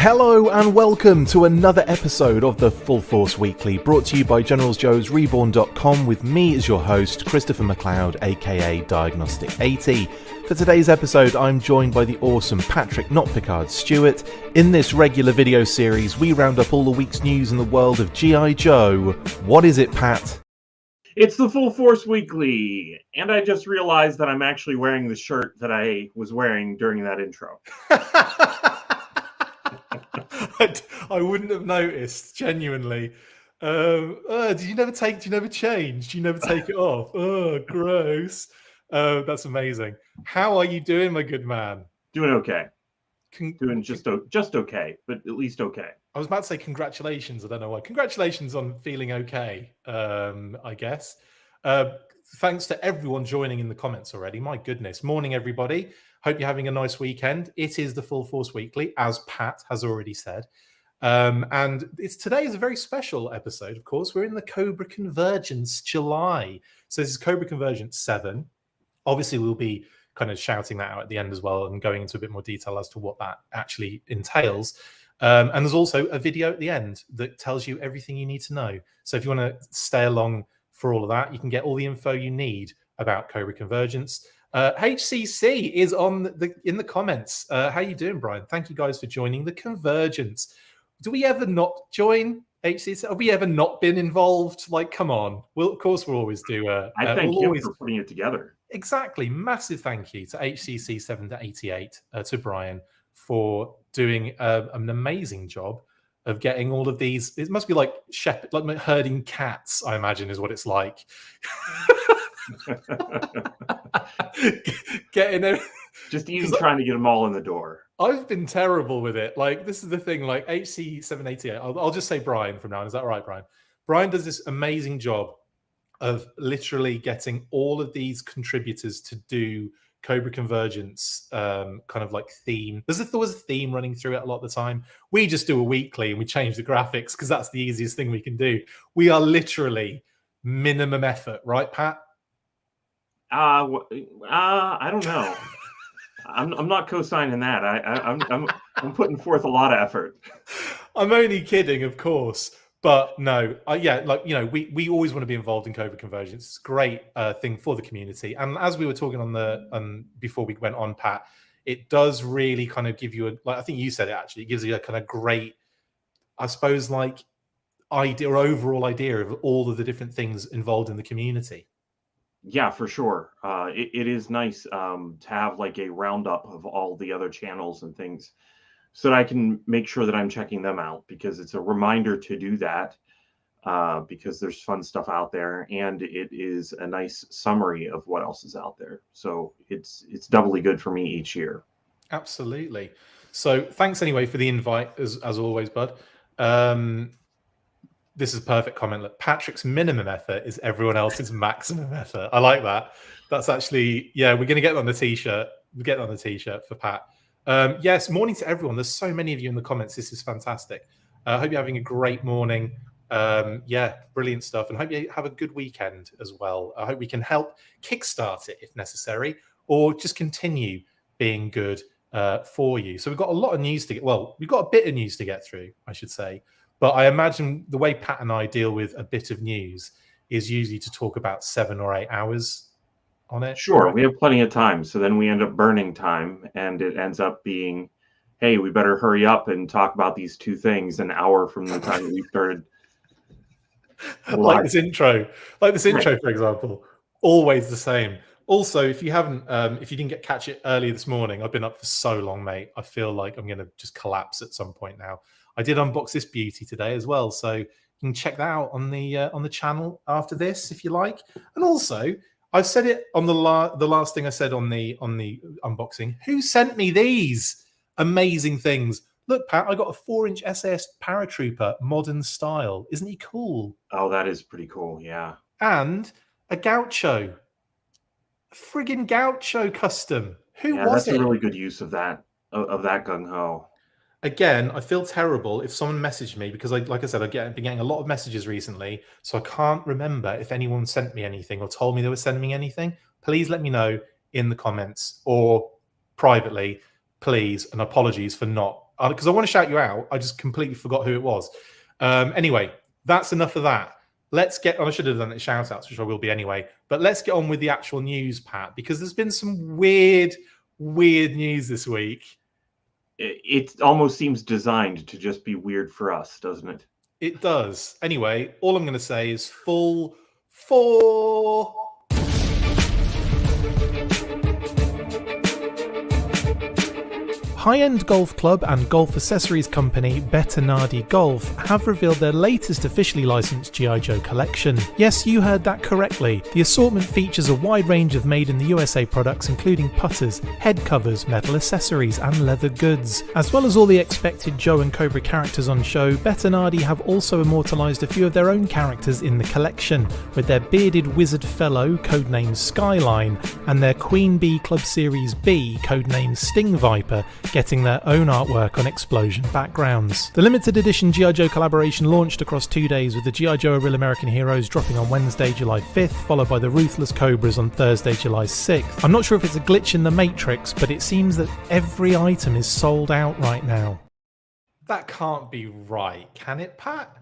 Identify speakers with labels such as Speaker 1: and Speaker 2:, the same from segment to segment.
Speaker 1: Hello and welcome to another episode of the Full Force Weekly, brought to you by Generals Joe's Reborn.com with me as your host, Christopher McLeod AKA Diagnostik80. For today's episode, I'm joined by the awesome Patrick Notpicard Stewart. In this regular video series, we round up all the week's news in the world of G.I. Joe. What is it, Pat?
Speaker 2: It's the Full Force Weekly, and I just realized that I'm actually wearing the shirt that I was wearing during that intro.
Speaker 1: I wouldn't have noticed, genuinely. Do you never change? Do you never take it off? Oh, gross. That's amazing. How are you doing, my good man?
Speaker 2: Doing okay. Doing just okay, but at least okay.
Speaker 1: I was about to say congratulations. I don't know why. Congratulations on feeling okay, I guess. Thanks to everyone joining in the comments already. My goodness. Morning, everybody. Hope you're having a nice weekend. It is the Full Force Weekly, as Pat has already said. And today is a very special episode, of course. We're in the Cobra Convergence July. So this is Cobra Convergence 7. Obviously, we'll be kind of shouting that out at the end as well and going into a bit more detail as to what that actually entails. And there's also a video at the end that tells you everything you need to know. So if you want to stay along for all of that, you can get all the info you need about Cobra Convergence. HCC is in the comments. How you doing, Brian? Thank you guys for joining the Convergence. Do we ever not join HCC? Have we ever not been involved? Like, come on. Well, of course, we'll always do.
Speaker 2: I thank you for putting it together.
Speaker 1: Exactly. Massive thank you to HCC 7 to 88 to Brian for doing an amazing job of getting all of these. It must be like herding cats, I imagine, is what it's like.
Speaker 2: Just even trying to get them all in the door.
Speaker 1: I've been terrible with it. Like, this is the thing, like HC788. I'll just say Brian from now on. Is that right, Brian? Brian does this amazing job of literally getting all of these contributors to do Cobra Convergence kind of like theme. There was a theme running through it a lot of the time. We just do a weekly and we change the graphics because that's the easiest thing we can do. We are literally minimum effort, right, Pat?
Speaker 2: I don't know. I'm not co-signing that. I'm putting forth a lot of effort.
Speaker 1: I'm only kidding, of course, but no, we always want to be involved in Cobra Convergence. It's a great thing for the community, and as we were talking on before we went on, Pat, it does really kind of give you I think you said it actually. It gives you a kind of great, I suppose, like overall idea of all of the different things involved in the community.
Speaker 2: Yeah, for sure. It is nice to have like a roundup of all the other channels and things so that I can make sure that I'm checking them out, because it's a reminder to do that because there's fun stuff out there, and it is a nice summary of what else is out there. So it's doubly good for me each year.
Speaker 1: Absolutely. So thanks anyway for the invite as always, bud. This is a perfect comment. Look, Patrick's minimum effort is everyone else's maximum effort. I like that. That's actually, yeah, we're going to get on the t-shirt. We'll get on the t-shirt for Pat. Yes, morning to everyone. There's so many of you in the comments. This is fantastic. I hope you're having a great morning. Yeah, brilliant stuff. And hope you have a good weekend as well. I hope we can help kickstart it if necessary, or just continue being good for you. So we've got a lot of news to get. Well, we've got a bit of news to get through, I should say. But I imagine the way Pat and I deal with a bit of news is usually to talk about 7 or 8 hours on it.
Speaker 2: Sure, we have plenty of time. So then we end up burning time, and it ends up being, hey, we better hurry up and talk about these two things an hour from the time we started.
Speaker 1: Like this intro, for example, always the same. Also, if you didn't catch it earlier this morning, I've been up for so long, mate. I feel like I'm going to just collapse at some point now. I did unbox this beauty today as well, so you can check that out on the channel after this if you like. And also, I said it on the last thing I said on the unboxing. Who sent me these amazing things? Look, Pat, I got a 4-inch SAS paratrooper modern style. Isn't he cool?
Speaker 2: Oh, that is pretty cool. Yeah.
Speaker 1: And a gaucho, friggin' gaucho custom. Who was it?
Speaker 2: That's a really good use of that gung ho.
Speaker 1: Again, I feel terrible if someone messaged me because, like I said, I've been getting a lot of messages recently, so I can't remember if anyone sent me anything or told me they were sending me anything. Please let me know in the comments or privately, please. And apologies for not because I want to shout you out. I just completely forgot who it was. Anyway, that's enough of that. Let's get on. I should have done it shout outs, which I will be anyway. But let's get on with the actual news, Pat, because there's been some weird news this week.
Speaker 2: It almost seems designed to just be weird for us, doesn't it?
Speaker 1: It does. Anyway, all I'm going to say is full 4. High-end golf club and golf accessories company BETTINARDI Golf have revealed their latest officially licensed G.I. Joe collection. Yes, you heard that correctly. The assortment features a wide range of made in the USA products, including putters, head covers, metal accessories and leather goods. As well as all the expected Joe and Cobra characters on show, BETTINARDI have also immortalised a few of their own characters in the collection, with their bearded wizard fellow, codenamed Skyline, and their Queen Bee Club Series B, codenamed Sting Viper, getting their own artwork on explosion backgrounds. The limited edition G.I. Joe collaboration launched across 2 days, with the G.I. Joe Real American Heroes dropping on Wednesday, July 5th, followed by the Ruthless Cobras on Thursday, July 6th. I'm not sure if it's a glitch in the Matrix, but it seems that every item is sold out right now. That can't be right, can it, Pat?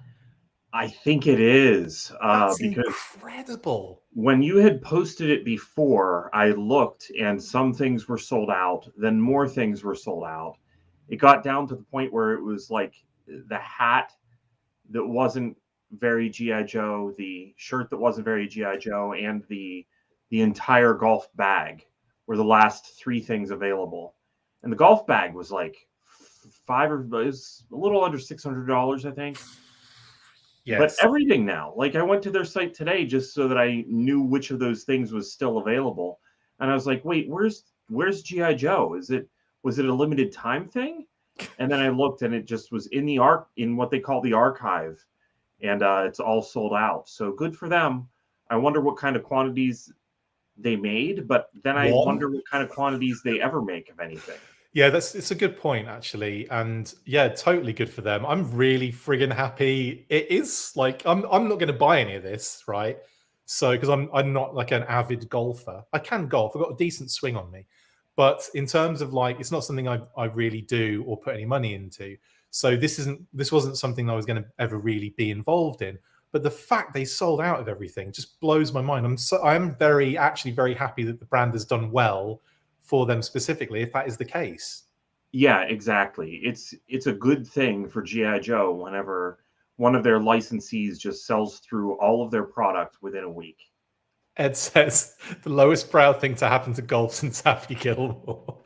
Speaker 2: I think it is.
Speaker 1: That's
Speaker 2: because
Speaker 1: incredible.
Speaker 2: when you had posted it before, I looked and some things were sold out, then more things were sold out. It got down to the point where it was like the hat that wasn't very G.I. Joe, the shirt that wasn't very G.I. Joe, and the entire golf bag were the last 3 things available. And the golf bag was like it was a little under $600, I think. Yes. But everything now, like I went to their site today just so that I knew which of those things was still available. And I was like, wait, where's G.I. Joe? Was it a limited time thing? And then I looked and it just was in what they call the archive. And it's all sold out. So good for them. I wonder what kind of quantities they made, but then I wonder what kind of quantities they ever make of anything.
Speaker 1: Yeah, it's a good point, actually. And yeah, totally good for them. I'm really friggin' happy. It is like, I'm not going to buy any of this, right? So, because I'm not like an avid golfer. I can golf. I've got a decent swing on me. But in terms of like, it's not something I really do or put any money into. So this wasn't something I was going to ever really be involved in. But the fact they sold out of everything just blows my mind. I'm very happy that the brand has done well for them specifically, if that is the case.
Speaker 2: Yeah, exactly. It's a good thing for G.I. Joe whenever one of their licensees just sells through all of their product within a week.
Speaker 1: Ed says the lowest proud thing to happen to golf since Happy Gilmore.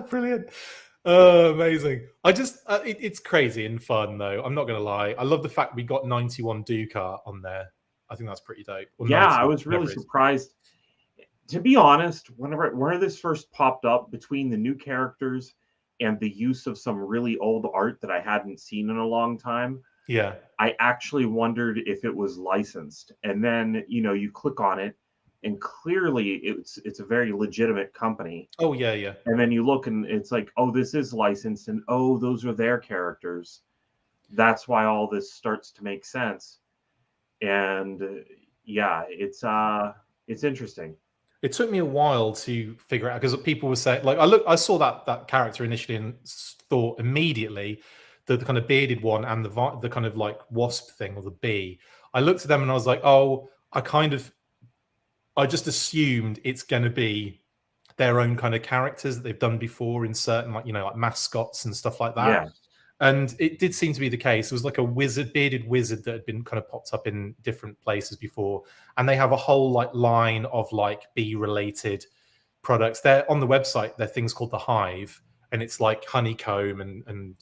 Speaker 1: Brilliant. Oh, amazing. I just it's crazy and fun though. I'm not gonna lie. I love the fact we got 91 Ducat on there. I think that's pretty dope.
Speaker 2: Yeah, 90, I was really surprised. To be honest, whenever this first popped up, between the new characters and the use of some really old art that I hadn't seen in a long time,
Speaker 1: yeah,
Speaker 2: I actually wondered if it was licensed. And then, you click on it and clearly it's a very legitimate company.
Speaker 1: Oh, yeah, yeah.
Speaker 2: And then you look and it's like, oh, this is licensed, and oh, those are their characters. That's why all this starts to make sense. And yeah, it's interesting.
Speaker 1: It took me a while to figure out, because people were saying, like, I saw that character initially and thought immediately the kind of bearded one and the kind of like wasp thing, or the bee. I looked at them and I was like, oh, I just assumed it's going to be their own kind of characters that they've done before in certain, like, like mascots and stuff like that. Yeah. And it did seem to be the case. It was like a bearded wizard that had been kind of popped up in different places before. And they have a whole like line of like bee-related products. They're on the website. They're things called the Hive, and it's like honeycomb and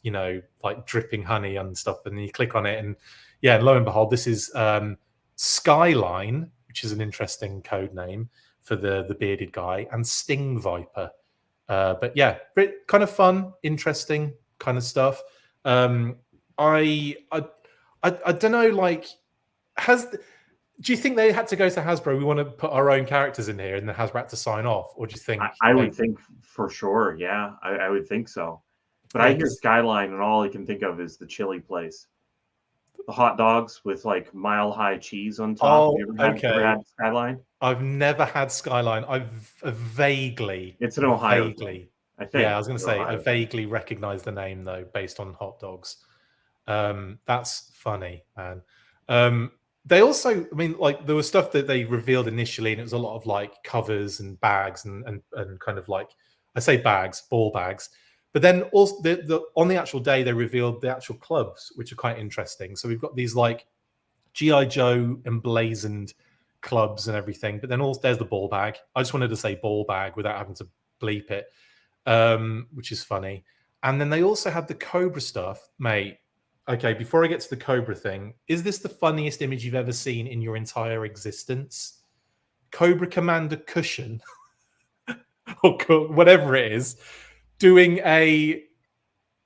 Speaker 1: like dripping honey and stuff. And you click on it, and yeah, lo and behold, this is Skyline, which is an interesting code name for the bearded guy, and Sting Viper. But yeah, kind of fun, interesting kind of stuff. I don't know, like, do you think they had to go to Hasbro? We want to put our own characters in here, and then Hasbro had to sign off, or do you think?
Speaker 2: I would think for sure, yeah, I would think so. But I hear Skyline, and all I can think of is the chili place. the hot dogs with like mile high cheese on top.
Speaker 1: Oh,
Speaker 2: You ever had Skyline?
Speaker 1: I've never had Skyline. I've vaguely.
Speaker 2: It's an Ohio thing,
Speaker 1: Vaguely.
Speaker 2: I think.
Speaker 1: Yeah, I was going to say, I
Speaker 2: Ohio thing.
Speaker 1: vaguely recognize the name though, based on hot dogs. That's funny, man. They also, I mean, like there was stuff that they revealed initially, and it was a lot of like covers and bags and kind of like, I say bags, ball bags. But then also on the actual day, they revealed the actual clubs, which are quite interesting. So we've got these like G.I. Joe emblazoned clubs and everything. But then also there's the ball bag. I just wanted to say ball bag without having to bleep it, which is funny. And then they also had the Cobra stuff, mate. Okay, before I get to the Cobra thing, is this the funniest image you've ever seen in your entire existence? Cobra Commander Cushion, or whatever it is, doing a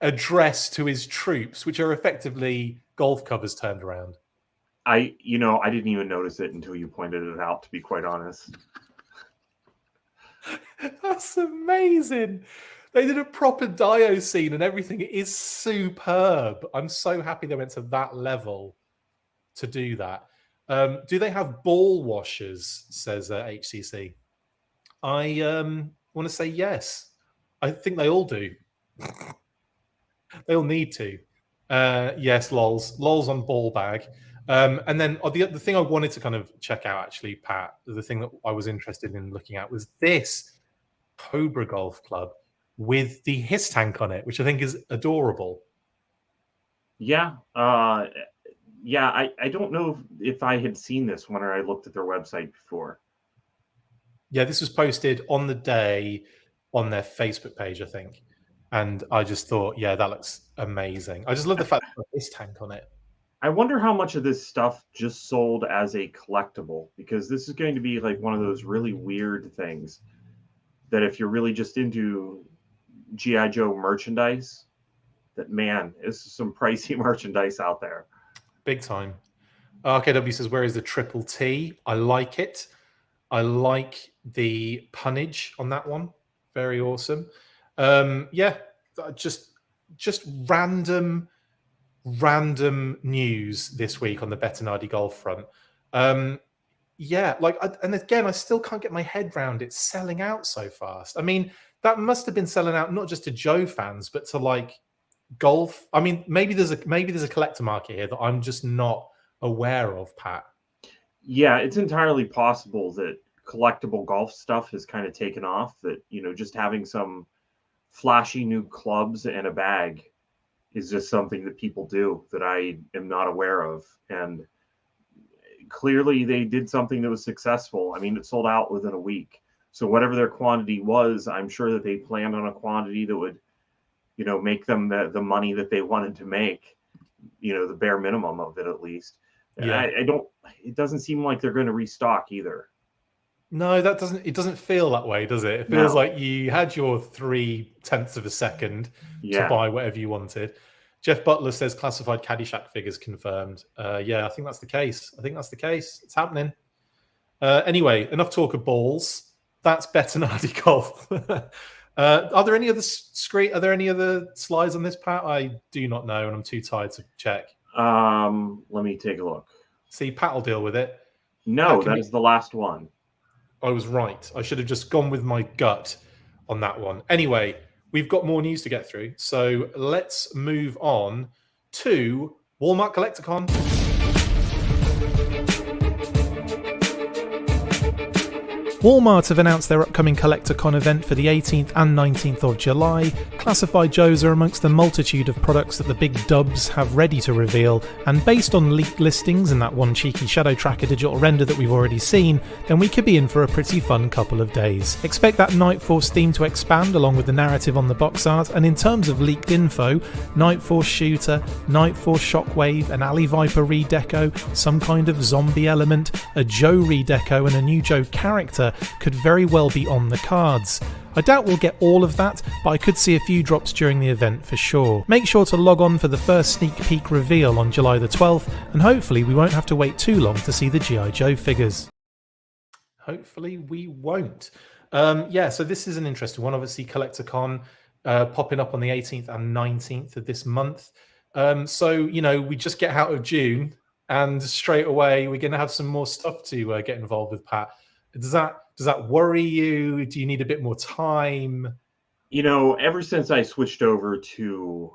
Speaker 1: address to his troops, which are effectively golf covers turned around.
Speaker 2: I didn't even notice it until you pointed it out, to be quite honest.
Speaker 1: That's amazing. They did a proper Dio scene and everything. It is superb. I'm so happy they went to that level to do that. Do they have ball washers, says HCC? I want to say yes. I think they all do. They all need to. Yes, lols on ball bag. And then the thing I wanted to kind of check out, actually, Pat, the thing that I was interested in looking at was this Cobra Golf Club with the HISS tank on it, which I think is adorable.
Speaker 2: Yeah. Yeah, I don't know if I had seen this when I looked at their website before.
Speaker 1: Yeah, this was posted on the day on their Facebook page, I think. And I just thought, yeah, that looks amazing. I just love the fact that this tank on it.
Speaker 2: I wonder how much of this stuff just sold as a collectible, because this is going to be like one of those really weird things that if you're really just into G.I. Joe merchandise, that, man, this is some pricey merchandise out there.
Speaker 1: Big time. RKW says, where is the triple T? I like it. I like the punnage on that one. Very awesome. Yeah, just random news this week on the Bettinardi golf front. Yeah, like, and again, I still can't get my head around it selling out so fast. I mean, that must have been selling out not just to Joe fans, but to like golf. I mean, maybe there's a collector market here that I'm just not aware of, Pat.
Speaker 2: Yeah, it's entirely possible that collectible golf stuff has kind of taken off, that, just having some flashy new clubs and a bag is just something that people do that I am not aware of. And clearly they did something that was successful. I mean, it sold out within a week. So whatever their quantity was, I'm sure that they planned on a quantity that would, make them the money that they wanted to make, the bare minimum of it at least.
Speaker 1: Yeah.
Speaker 2: It doesn't seem like they're going to restock either.
Speaker 1: No, it doesn't feel that way, does it? It feels like you had your 0.3 of a second to buy whatever you wanted. Jeff Butler says classified Caddyshack figures confirmed. Yeah, I think that's the case. It's happening. Anyway, enough talk of balls. That's Bettinardi golf. Are there any other slides on this, Pat? I do not know, and I'm too tired to check.
Speaker 2: Let me take a look.
Speaker 1: See, Pat will deal with it.
Speaker 2: No, that is the last one.
Speaker 1: I was right. I should have just gone with my gut on that one. Anyway, we've got more news to get through. So let's move on to Walmart CollectorCon. Walmart have announced their upcoming CollectorCon event for the 18th and 19th of July. Classified Joes are amongst the multitude of products that the big dubs have ready to reveal, and based on leaked listings and that one cheeky Shadow Tracker digital render that we've already seen, then we could be in for a pretty fun couple of days. Expect that Night Force theme to expand along with the narrative on the box art, and in terms of leaked info, Night Force Shooter, Night Force Shockwave, an Alley Viper redeco, some kind of zombie element, a Joe redeco, and a new Joe character could very well be on the cards. I doubt we'll get all of that, but I could see a few drops during the event for sure. Make sure to log on for the first sneak peek reveal on July the 12th, and hopefully we won't have to wait too long to see the G.I. Joe figures. Hopefully we won't. Yeah, so this is an interesting one. Obviously, CollectorCon popping up on the 18th and 19th of this month. So, you know, we just get out of June and straight away we're going to have some more stuff to get involved with, Pat. Does that worry you? Do you need a bit more time?
Speaker 2: You know, ever since I switched over to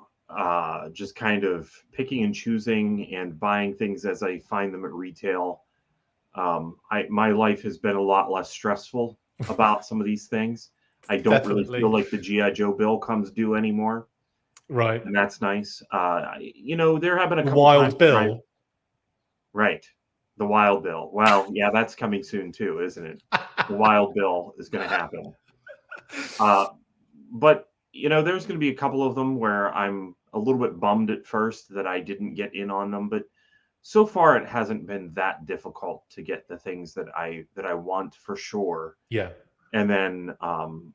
Speaker 2: just kind of picking and choosing and buying things as I find them at retail, my life has been a lot less stressful about some of these things. I don't really
Speaker 1: Definitely.
Speaker 2: feel like the GI Joe bill comes due anymore,
Speaker 1: Right.
Speaker 2: and that's nice. You know, there have been a
Speaker 1: The
Speaker 2: couple times
Speaker 1: Wild
Speaker 2: where
Speaker 1: Bill.
Speaker 2: right, the Wild Bill. Well, yeah, that's coming soon too, isn't it? The Wild Bill is going to happen. But you know, there's going to be a couple of them where I'm a little bit bummed at first that I didn't get in on them, but so far it hasn't been that difficult to get the things that I want for sure,
Speaker 1: Yeah.
Speaker 2: and then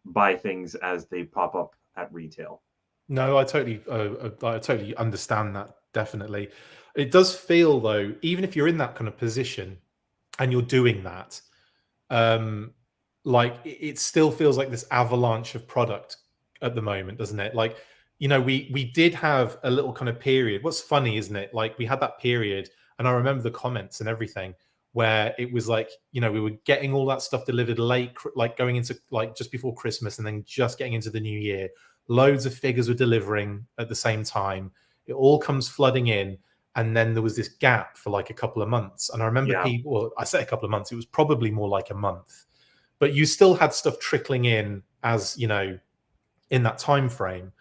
Speaker 2: buy things as they pop up at retail.
Speaker 1: No, I totally understand that. Definitely. It does feel though, even if you're in that kind of position and you're doing that, um, like it still feels like this avalanche of product at the moment, doesn't it? Like, you know, we did have a little kind of period. What's funny, isn't it? Like we had that period, and I remember the comments and everything where it was like, you know, we were getting all that stuff delivered late, like going into like just before Christmas, and then just getting into the new year. Loads of figures were delivering at the same time. It all comes flooding in, and then there was this gap for like a couple of months. And I remember
Speaker 2: Yeah,
Speaker 1: people, well, I say a couple of months, it was probably more like a month, but you still had stuff trickling in, as you know, in that time frame.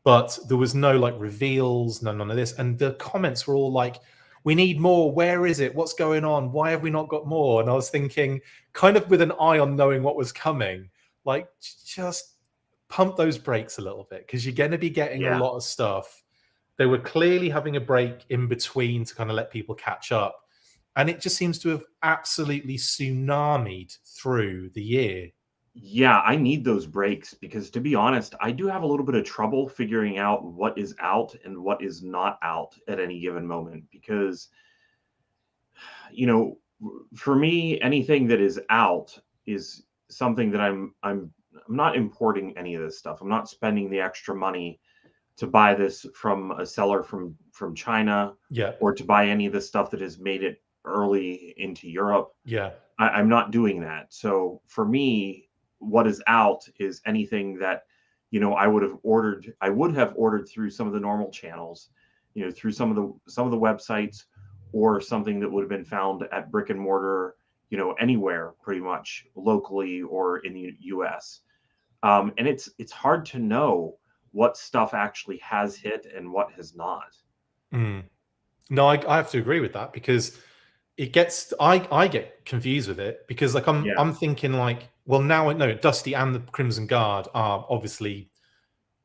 Speaker 1: But there was no like reveals, none of this. And the comments were all like, we need more. Where is it? What's going on? Why have we not got more? And I was thinking, kind of with an eye on knowing what was coming, like just pump those brakes a little bit, because you're going to be getting a
Speaker 2: yeah.
Speaker 1: lot of stuff. They were clearly having a break in between to kind of let people catch up. And it just seems to have absolutely tsunamied through the year.
Speaker 2: Yeah, I need those breaks because to be honest, I do have a little bit of trouble figuring out what is out and what is not out at any given moment because you know, for me anything that is out is something that I'm not importing any of this stuff. I'm not spending the extra money to buy this from a seller from China
Speaker 1: Yeah.
Speaker 2: or to buy any of the stuff that has made it early into Europe.
Speaker 1: Yeah.
Speaker 2: I'm not doing that. So for me, what is out is anything that, you know, I would have ordered through some of the normal channels, you know, through some of the websites or something that would have been found at brick and mortar, you know, anywhere pretty much locally or in the US. And it's hard to know what stuff actually has hit and what has not.
Speaker 1: Mm. No, I have to agree with that, because it gets I get confused with it, because like
Speaker 2: Yeah.
Speaker 1: I'm thinking like, well, now I know Dusty and the Crimson Guard are obviously,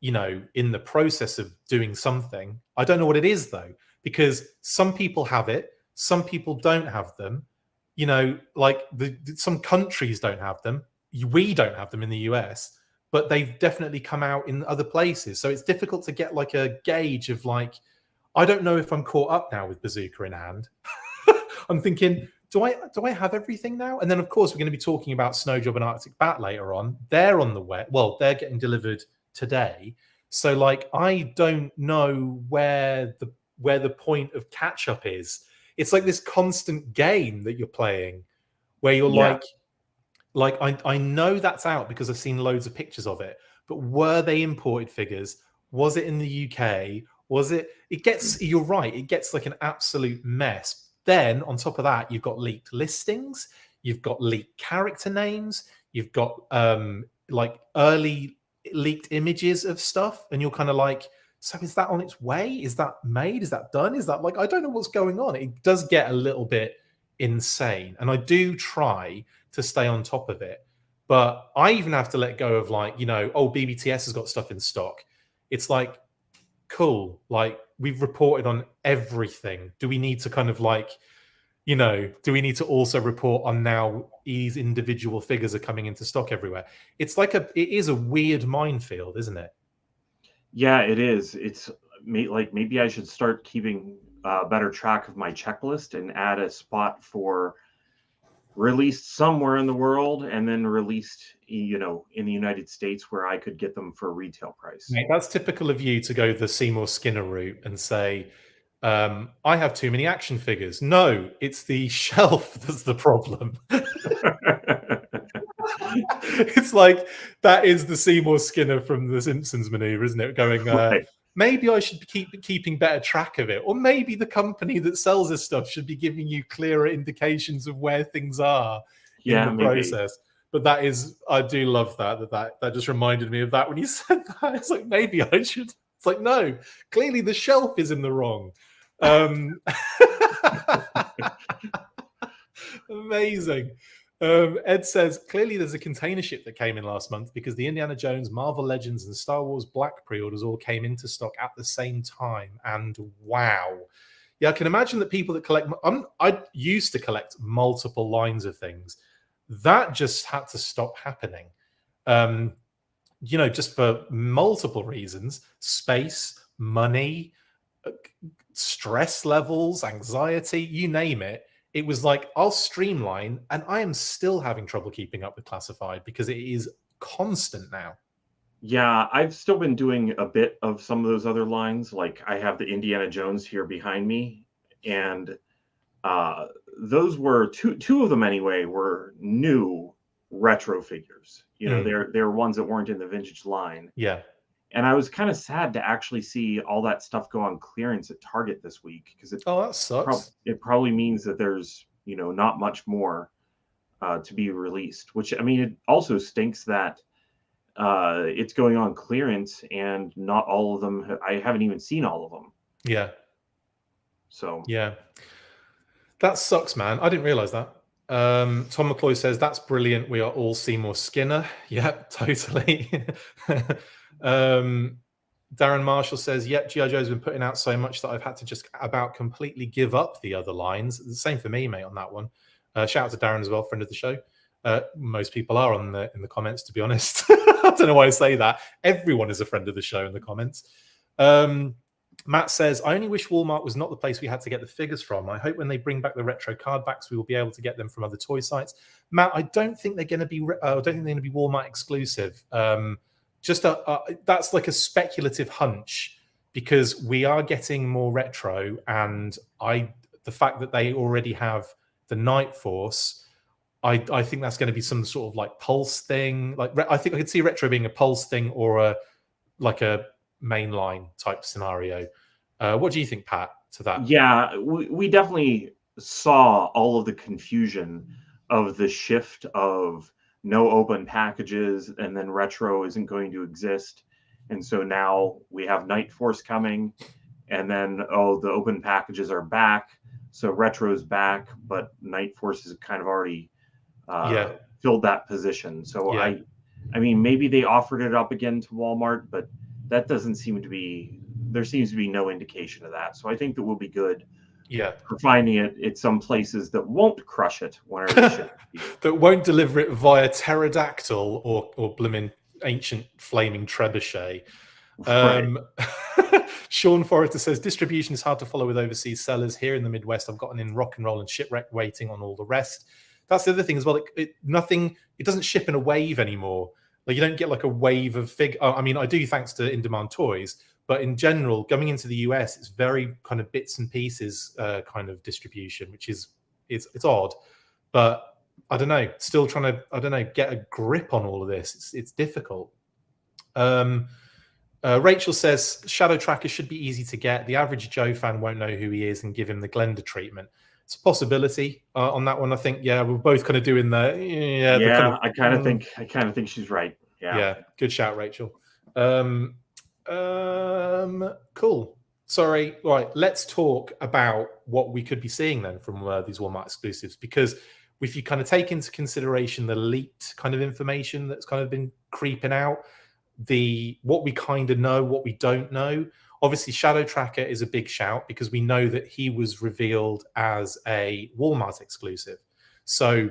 Speaker 1: you know, in the process of doing something. I don't know what it is though, because some people have it, some people don't have them. You know, like some countries don't have them. We don't have them in the US, but they've definitely come out in other places. So it's difficult to get like a gauge of like, I don't know if I'm caught up now with Bazooka in hand. I'm thinking, do I have everything now? And then of course we're going to be talking about Snowjob and Arctic Bat later on. They're on the way. Well, they're getting delivered today. So like I don't know where the point of catch up is. It's like this constant game that you're playing where you're
Speaker 2: Yeah.
Speaker 1: like I know that's out because I've seen loads of pictures of it, but were they imported figures? Was it in the UK? Was it? It gets. You're right. It gets like an absolute mess. Then on top of that, you've got leaked listings. You've got leaked character names. You've got like early leaked images of stuff, and you're kind of like, so is that on its way? Is that made? Is that done? Is that like, I don't know what's going on. It does get a little bit insane, and I do try to stay on top of it. But I even have to let go of like, you know, oh, BBTS has got stuff in stock. It's like, cool, like we've reported on everything. Do we need to kind of like, you know, do we need to also report on now these individual figures are coming into stock everywhere? It's like it is a weird minefield, isn't it?
Speaker 2: Yeah, it is. It's like maybe I should start keeping better track of my checklist and add a spot for released somewhere in the world and then released, you know, in the United States where I could get them for retail price.
Speaker 1: Mate, that's typical of you to go the Seymour Skinner route and say, I have too many action figures. No, it's the shelf that's the problem. It's like, that is the Seymour Skinner from the Simpsons maneuver, isn't it? Going,
Speaker 2: Right.
Speaker 1: maybe I should keeping better track of it. Or maybe the company that sells this stuff should be giving you clearer indications of where things are in the process. But that is, I do love that just reminded me of that when you said that. It's like, maybe I should. It's like, no, clearly the shelf is in the wrong. Amazing. Ed says, clearly there's a container ship that came in last month because the Indiana Jones, Marvel Legends, and Star Wars Black pre-orders all came into stock at the same time. And wow. Yeah, I can imagine that people that collect... I used to collect multiple lines of things. That just had to stop happening. You know, just for multiple reasons. Space, money, stress levels, anxiety, you name it. It was like, I'll streamline, and I am still having trouble keeping up with classified because it is constant now.
Speaker 2: Yeah, I've still been doing a bit of some of those other lines. Like I have the Indiana Jones here behind me, and those were two of them anyway, were new retro figures. You know, they're ones that weren't in the vintage line.
Speaker 1: Yeah.
Speaker 2: And I was kind of sad to actually see all that stuff go on clearance at Target this week because
Speaker 1: that sucks.
Speaker 2: It probably means that there's, you know, not much more to be released. Which, I mean, it also stinks that it's going on clearance and not all of them. I haven't even seen all of them.
Speaker 1: Yeah.
Speaker 2: So
Speaker 1: yeah, that sucks, man. I didn't realize that. Tom McCloy says, that's brilliant. We are all Seymour Skinner. Yeah, totally. Darren Marshall says, yep, G.I. Joe's been putting out so much that I've had to just about completely give up the other lines. The same for me, mate, on that one. Shout out to Darren as well, friend of the show. Most people are in the comments, to be honest. I don't know why I say that. Everyone is a friend of the show in the comments. Matt says, I only wish Walmart was not the place we had to get the figures from. I hope when they bring back the retro card backs, we will be able to get them from other toy sites. Matt, I don't think they're going to be. I don't think they're going to be Walmart exclusive. That's like a speculative hunch because we are getting more retro, and the fact that they already have the Night Force, I think that's going to be some sort of like Pulse thing. Like I think I could see retro being a Pulse thing or a mainline type scenario. What do you think, Pat, to that?
Speaker 2: Yeah, we definitely saw all of the confusion of the shift of no open packages and then retro isn't going to exist. And so now we have Night Force coming and then, the open packages are back. So retro's back, but Night Force has kind of already filled that position. So I mean, maybe they offered it up again to Walmart, but that doesn't seem to be, there seems to be no indication of that. So I think that we'll be good for finding it at some places that won't crush it whenever they should be.
Speaker 1: That won't deliver it via pterodactyl or blooming ancient flaming trebuchet. Sean Forrester says, distribution is hard to follow with overseas sellers. Here in the Midwest, I've gotten in Rock and Roll and Shipwreck waiting on all the rest. That's the other thing as well. It doesn't ship in a wave anymore. Like, you don't get like a wave of I mean, I do thanks to in-demand toys, but in general, coming into the US, it's very kind of bits and pieces kind of distribution, which is it's odd. But I don't know, still trying to, get a grip on all of this. It's difficult. Rachel says, Shadow Tracker should be easy to get. The average Joe fan won't know who he is and give him the Glenda treatment. It's a possibility on that one. I think, we're both kind of doing the
Speaker 2: I kind of think she's right.
Speaker 1: Yeah, good shout, Rachel. Cool. Sorry. Right, let's talk about what we could be seeing then from these Walmart exclusives, because if you kind of take into consideration the leaked kind of information that's kind of been creeping out, what we kind of know, what we don't know. Obviously, Shadow Tracker is a big shout because we know that he was revealed as a Walmart exclusive. So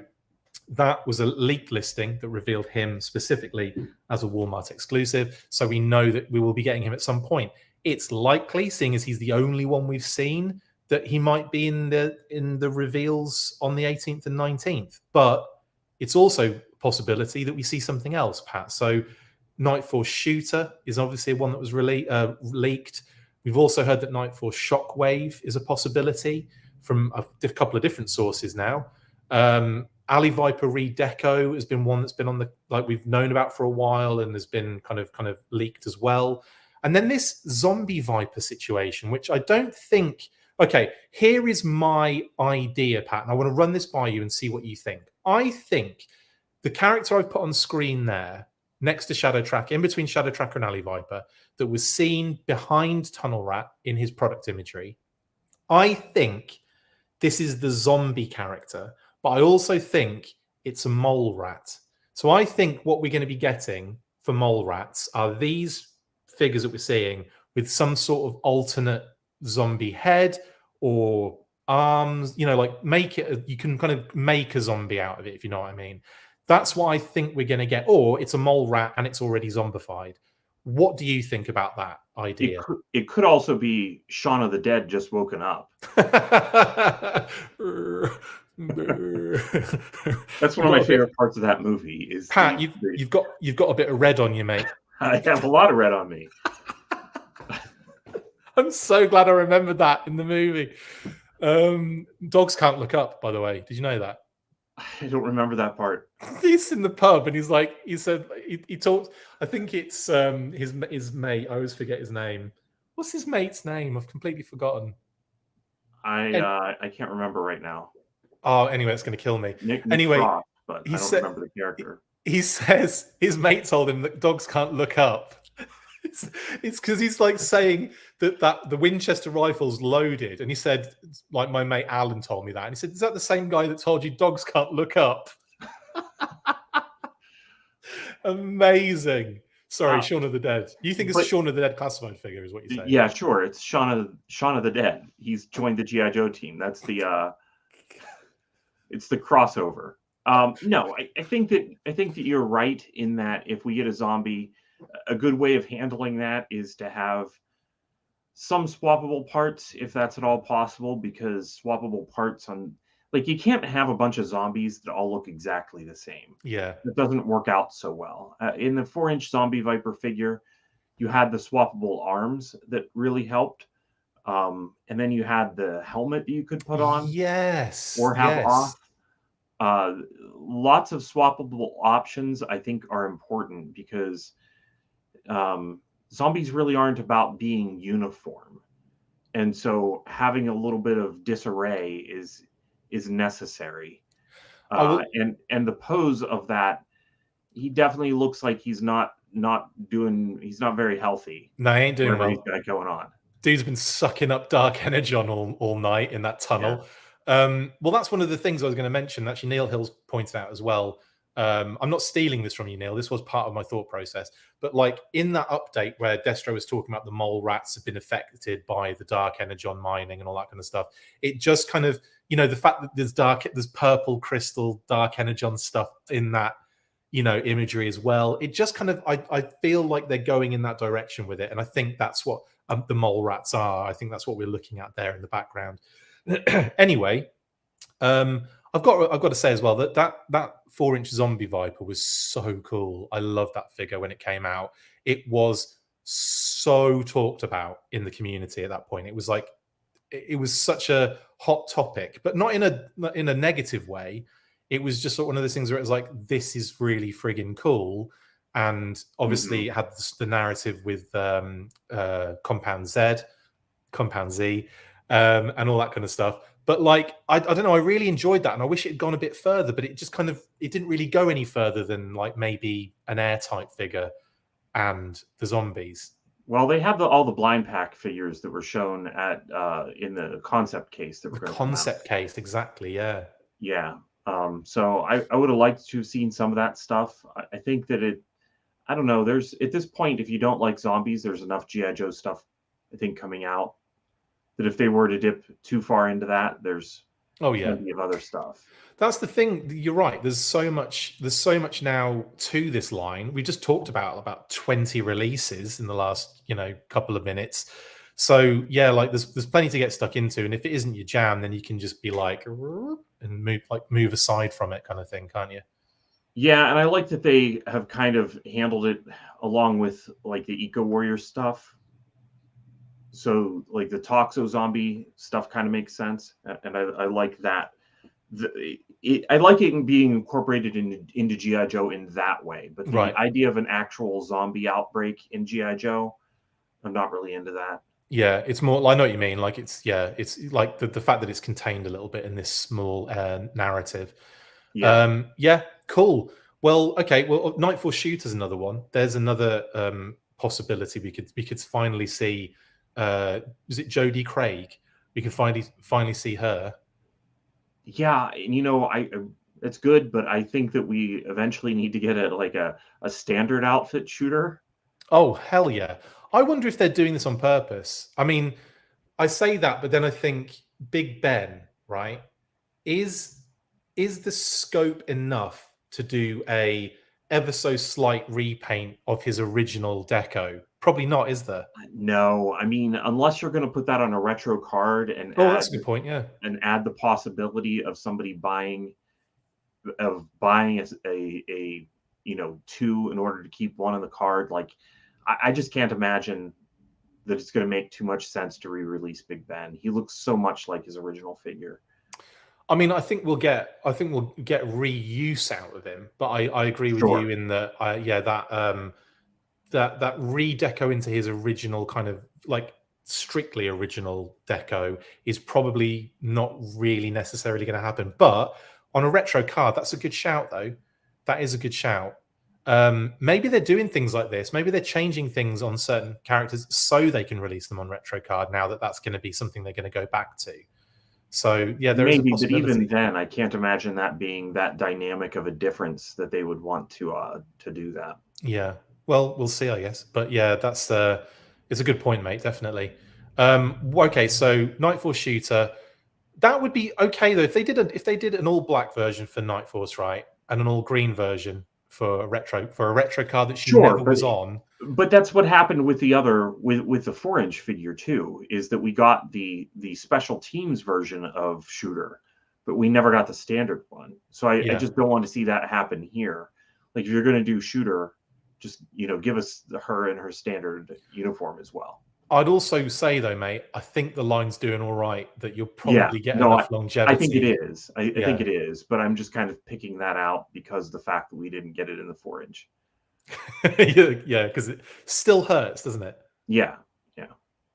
Speaker 1: that was a leaked listing that revealed him specifically as a Walmart exclusive. So we know that we will be getting him at some point. It's likely, seeing as he's the only one we've seen, that he might be in the reveals on the 18th and 19th. But it's also a possibility that we see something else, Pat. So Night Force Shooter is obviously one that was leaked. We've also heard that Night Force Shockwave is a possibility from a couple of different sources now. Ali Viper Redeco has been one that's been on the, like, we've known about for a while and has been kind of leaked as well. And then this Zombie Viper situation, which I don't think. Okay, here is my idea, Pat, and I want to run this by you and see what you think. I think the character I've put on screen there, next to Shadow Tracker, in between Shadow Tracker and Ali Viper, that was seen behind Tunnel Rat in his product imagery, I think this is the zombie character, but I also think it's a mole rat. So I think what we're going to be getting for mole rats are these figures that we're seeing with some sort of alternate zombie head or arms, like you can kind of make a zombie out of it, if you know what I mean. That's what I think we're going to get. Or it's a mole rat and it's already zombified. What do you think about that idea?
Speaker 2: It could also be Shaun of the Dead just woken up. That's one of my favorite parts of that movie. Is
Speaker 1: Pat, you've got a bit of red on you, mate.
Speaker 2: I have a lot of red on me.
Speaker 1: I'm so glad I remembered that in the movie. Dogs can't look up, by the way. Did you know that?
Speaker 2: I don't remember that part.
Speaker 1: He's in the pub and he talks. I think it's his mate. I always forget his name. What's his mate's name? I've completely forgotten.
Speaker 2: I can't remember right now.
Speaker 1: Oh, anyway, it's going to kill me.
Speaker 2: Nick
Speaker 1: anyway,
Speaker 2: Frost, but I don't remember the character.
Speaker 1: He says his mate told him that dogs can't look up. It's because he's like saying that the Winchester rifle's loaded, and he said, like, my mate Alan told me that, and he said, is that the same guy that told you dogs can't look up? Amazing. Sorry, Shaun of the Dead. You think it's a Shaun of the Dead classified figure, is what you say?
Speaker 2: Yeah, sure. It's Shaun of the Dead. He's joined the G.I. Joe team. That's the it's the crossover. No, I think that you're right in that if we get a zombie, a good way of handling that is to have some swappable parts, if that's at all possible, because swappable parts on, like, you can't have a bunch of zombies that all look exactly the same.
Speaker 1: Yeah.
Speaker 2: It doesn't work out so well. In the 4-inch Zombie Viper figure, you had the swappable arms that really helped. And then you had the helmet that you could put on.
Speaker 1: Yes.
Speaker 2: Or have off. Lots of swappable options, I think, are important because zombies really aren't about being uniform. And so having a little bit of disarray is necessary. And the pose of that, he definitely looks like he's not very healthy.
Speaker 1: No, he ain't doing well.
Speaker 2: He's got going on.
Speaker 1: Dude's been sucking up dark energy all night in that tunnel. Yeah. Well, that's one of the things I was going to mention. Actually, Neil Hill's pointed out as well. I'm not stealing this from you, Neil. This was part of my thought process. But like in that update where Destro was talking about the mole rats have been affected by the dark energon mining and all that kind of stuff, it just kind of, the fact that there's purple crystal dark energon stuff in that, imagery as well. It just kind of, I feel like they're going in that direction with it. And I think that's what the mole rats are. I think that's what we're looking at there in the background. Anyway, I've got to say as well that 4-inch Zombie Viper was so cool. I loved that figure when it came out. It was so talked about in the community at that point. It was like, it was such a hot topic, but not in a negative way. It was just one of those things where it was like, this is really friggin' cool. And obviously it had the narrative with Compound Z, and all that kind of stuff. But like, I don't know, I really enjoyed that. And I wish it had gone a bit further, but it just kind of, it didn't really go any further than like maybe an airtight figure and the zombies.
Speaker 2: Well, they have all the blind pack figures that were shown at in the concept case. The
Speaker 1: concept case, exactly, yeah.
Speaker 2: Yeah. So I would have liked to have seen some of that stuff. I think that I don't know, there's, at this point, if you don't like zombies, there's enough G.I. Joe stuff, I think, coming out, that if they were to dip too far into that, there's plenty of other stuff.
Speaker 1: That's the thing. You're right. There's so much now to this line. We just talked about 20 releases in the last, couple of minutes. So yeah, like there's plenty to get stuck into, and if it isn't your jam, then you can just be like and move aside from it, kind of thing, can't you?
Speaker 2: Yeah, and I like that they have kind of handled it along with like the Eco Warrior stuff. So like the Toxo zombie stuff kind of makes sense, and I like that. I like it being incorporated into GI Joe in that way, but the
Speaker 1: Right.
Speaker 2: idea of an actual zombie outbreak in GI Joe, I'm not really into that.
Speaker 1: Yeah, it's more. I know what you mean. Like it's like the fact that it's contained a little bit in this small narrative.
Speaker 2: Yeah,
Speaker 1: Yeah, cool. Well, okay. Well, Nightfall Shooter's another one. There's another possibility we could finally see. Is it Jodie Craig? We can finally see her.
Speaker 2: yeah, and I it's good, but I think that we eventually need to get a standard outfit shooter.
Speaker 1: Oh hell yeah! I wonder if they're doing this on purpose. I mean, I say that, but then I think Big Ben, right? Is the scope enough to do a ever so slight repaint of his original deco? Probably not, is there?
Speaker 2: No, I mean, unless you're going to put that on a retro card and
Speaker 1: Oh, that's a good point. Yeah.
Speaker 2: add the possibility of somebody buying a two in order to keep one on the card, like I just can't imagine that it's going to make too much sense to re-release Big Ben. He looks so much like his original figure.
Speaker 1: I mean, I think we'll get reuse out of him, but I agree with
Speaker 2: Sure.
Speaker 1: you in that that redeco into his original kind of like strictly original deco is probably not really necessarily going to happen. But on a retro card, that's a good shout, though. That is a good shout. Maybe they're doing things like this. Maybe they're changing things on certain characters so they can release them on retro card. Now that that's going to be something they're going to go back to. So yeah, there is a
Speaker 2: Maybe, but even
Speaker 1: possibility.
Speaker 2: then, I can't imagine that being that dynamic of a difference that they would want to do that.
Speaker 1: Yeah. Well, we'll see, I guess. But yeah, that's it's a good point, mate. Definitely. Okay, so Nightfall Shooter, that would be okay though if they did an all black version for Night Force, right, and an all green version for a retro card that she
Speaker 2: Sure,
Speaker 1: never was on.
Speaker 2: but that's what happened with the 4-inch figure too, is that we got the special teams version of Shooter, but we never got the standard one. So I
Speaker 1: Yeah.
Speaker 2: just don't want to see that happen here. Like if you're going to do Shooter, just give us her in her standard uniform as well.
Speaker 1: I'd also say though, mate, I think the line's doing all right. That you'll
Speaker 2: Yeah,
Speaker 1: probably get
Speaker 2: no,
Speaker 1: enough
Speaker 2: I think it
Speaker 1: longevity.
Speaker 2: is. I think it is, but I'm just kind of picking that out because of the fact that we didn't get it in the 4-inch.
Speaker 1: Yeah, because it still hurts, doesn't it?
Speaker 2: Yeah, yeah.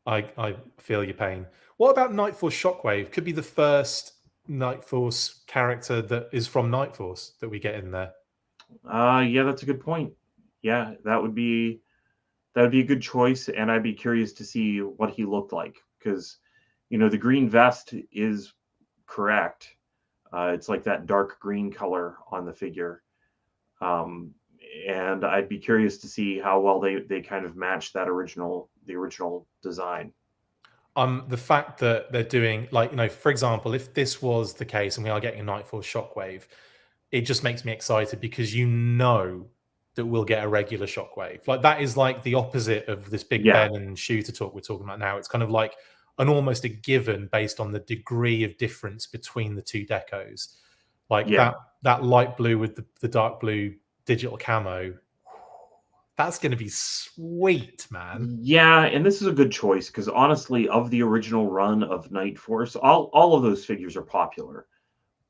Speaker 1: I feel your pain. What about Night Force Shockwave? Could be the first Night Force character that is from Night Force that we get in there.
Speaker 2: Yeah, that's a good point. Yeah, that would be a good choice, and I'd be curious to see what he looked like because, the green vest is correct. It's like that dark green color on the figure, and I'd be curious to see how well they kind of match the original design.
Speaker 1: The fact that they're doing like for example, if this was the case and we are getting a Night Force Shockwave, it just makes me excited because that we'll get a regular Shockwave. Like that is like the opposite of this Big
Speaker 2: Yeah,
Speaker 1: Ben and Shooter talk we're talking about now. It's kind of like an almost a given based on the degree of difference between the two decos. Like
Speaker 2: yeah.
Speaker 1: that light blue with the dark blue digital camo. That's going to be sweet, man.
Speaker 2: Yeah, and this is a good choice because honestly, of the original run of Night Force, all of those figures are popular,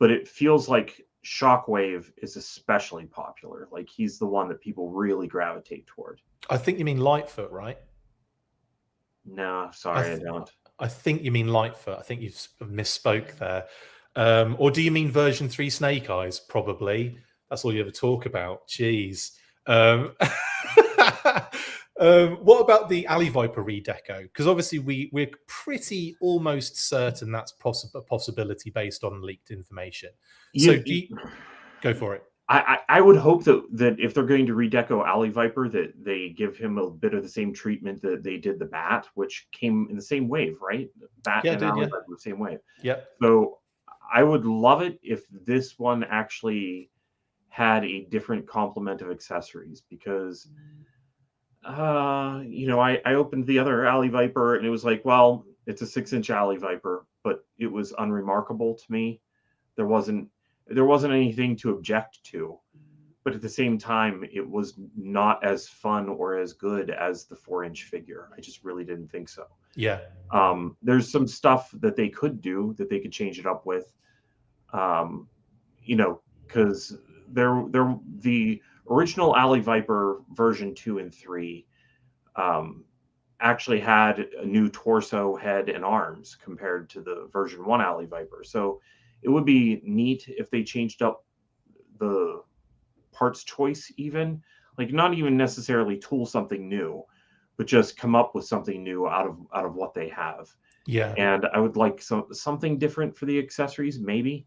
Speaker 2: but it feels like Shockwave is especially popular. Like he's the one that people really gravitate toward.
Speaker 1: I think you mean Lightfoot, right?
Speaker 2: No, sorry, I don't.
Speaker 1: I think you mean Lightfoot. I think you've misspoke there. Or do you mean version 3 Snake Eyes? Probably. That's all you ever talk about. Jeez. What about the Alley Viper redeco? Because obviously we're pretty almost certain that's a possibility based on leaked information. So go for it.
Speaker 2: I would hope that if they're going to redeco Alley Viper, that they give him a bit of the same treatment that they did the Bat, which came in the same wave, right? Bat and Alley Viper, the same wave.
Speaker 1: Yeah.
Speaker 2: So I would love it if this one actually had a different complement of accessories because You know, I opened the other Alley Viper and it was like, well, it's a 6-inch Alley Viper, but it was unremarkable to me. There wasn't anything to object to, but at the same time, it was not as fun or as good as the 4-inch figure. I just really didn't think so.
Speaker 1: Yeah.
Speaker 2: There's some stuff that they could do, that they could change it up with. You know, because the original Alley Viper version 2 and 3 actually had a new torso, head, and arms compared to the version 1 Alley Viper. So it would be neat if they changed up the parts choice, even like not even necessarily tool something new, but just come up with something new out of what they have.
Speaker 1: Yeah.
Speaker 2: And I would like something different for the accessories, maybe.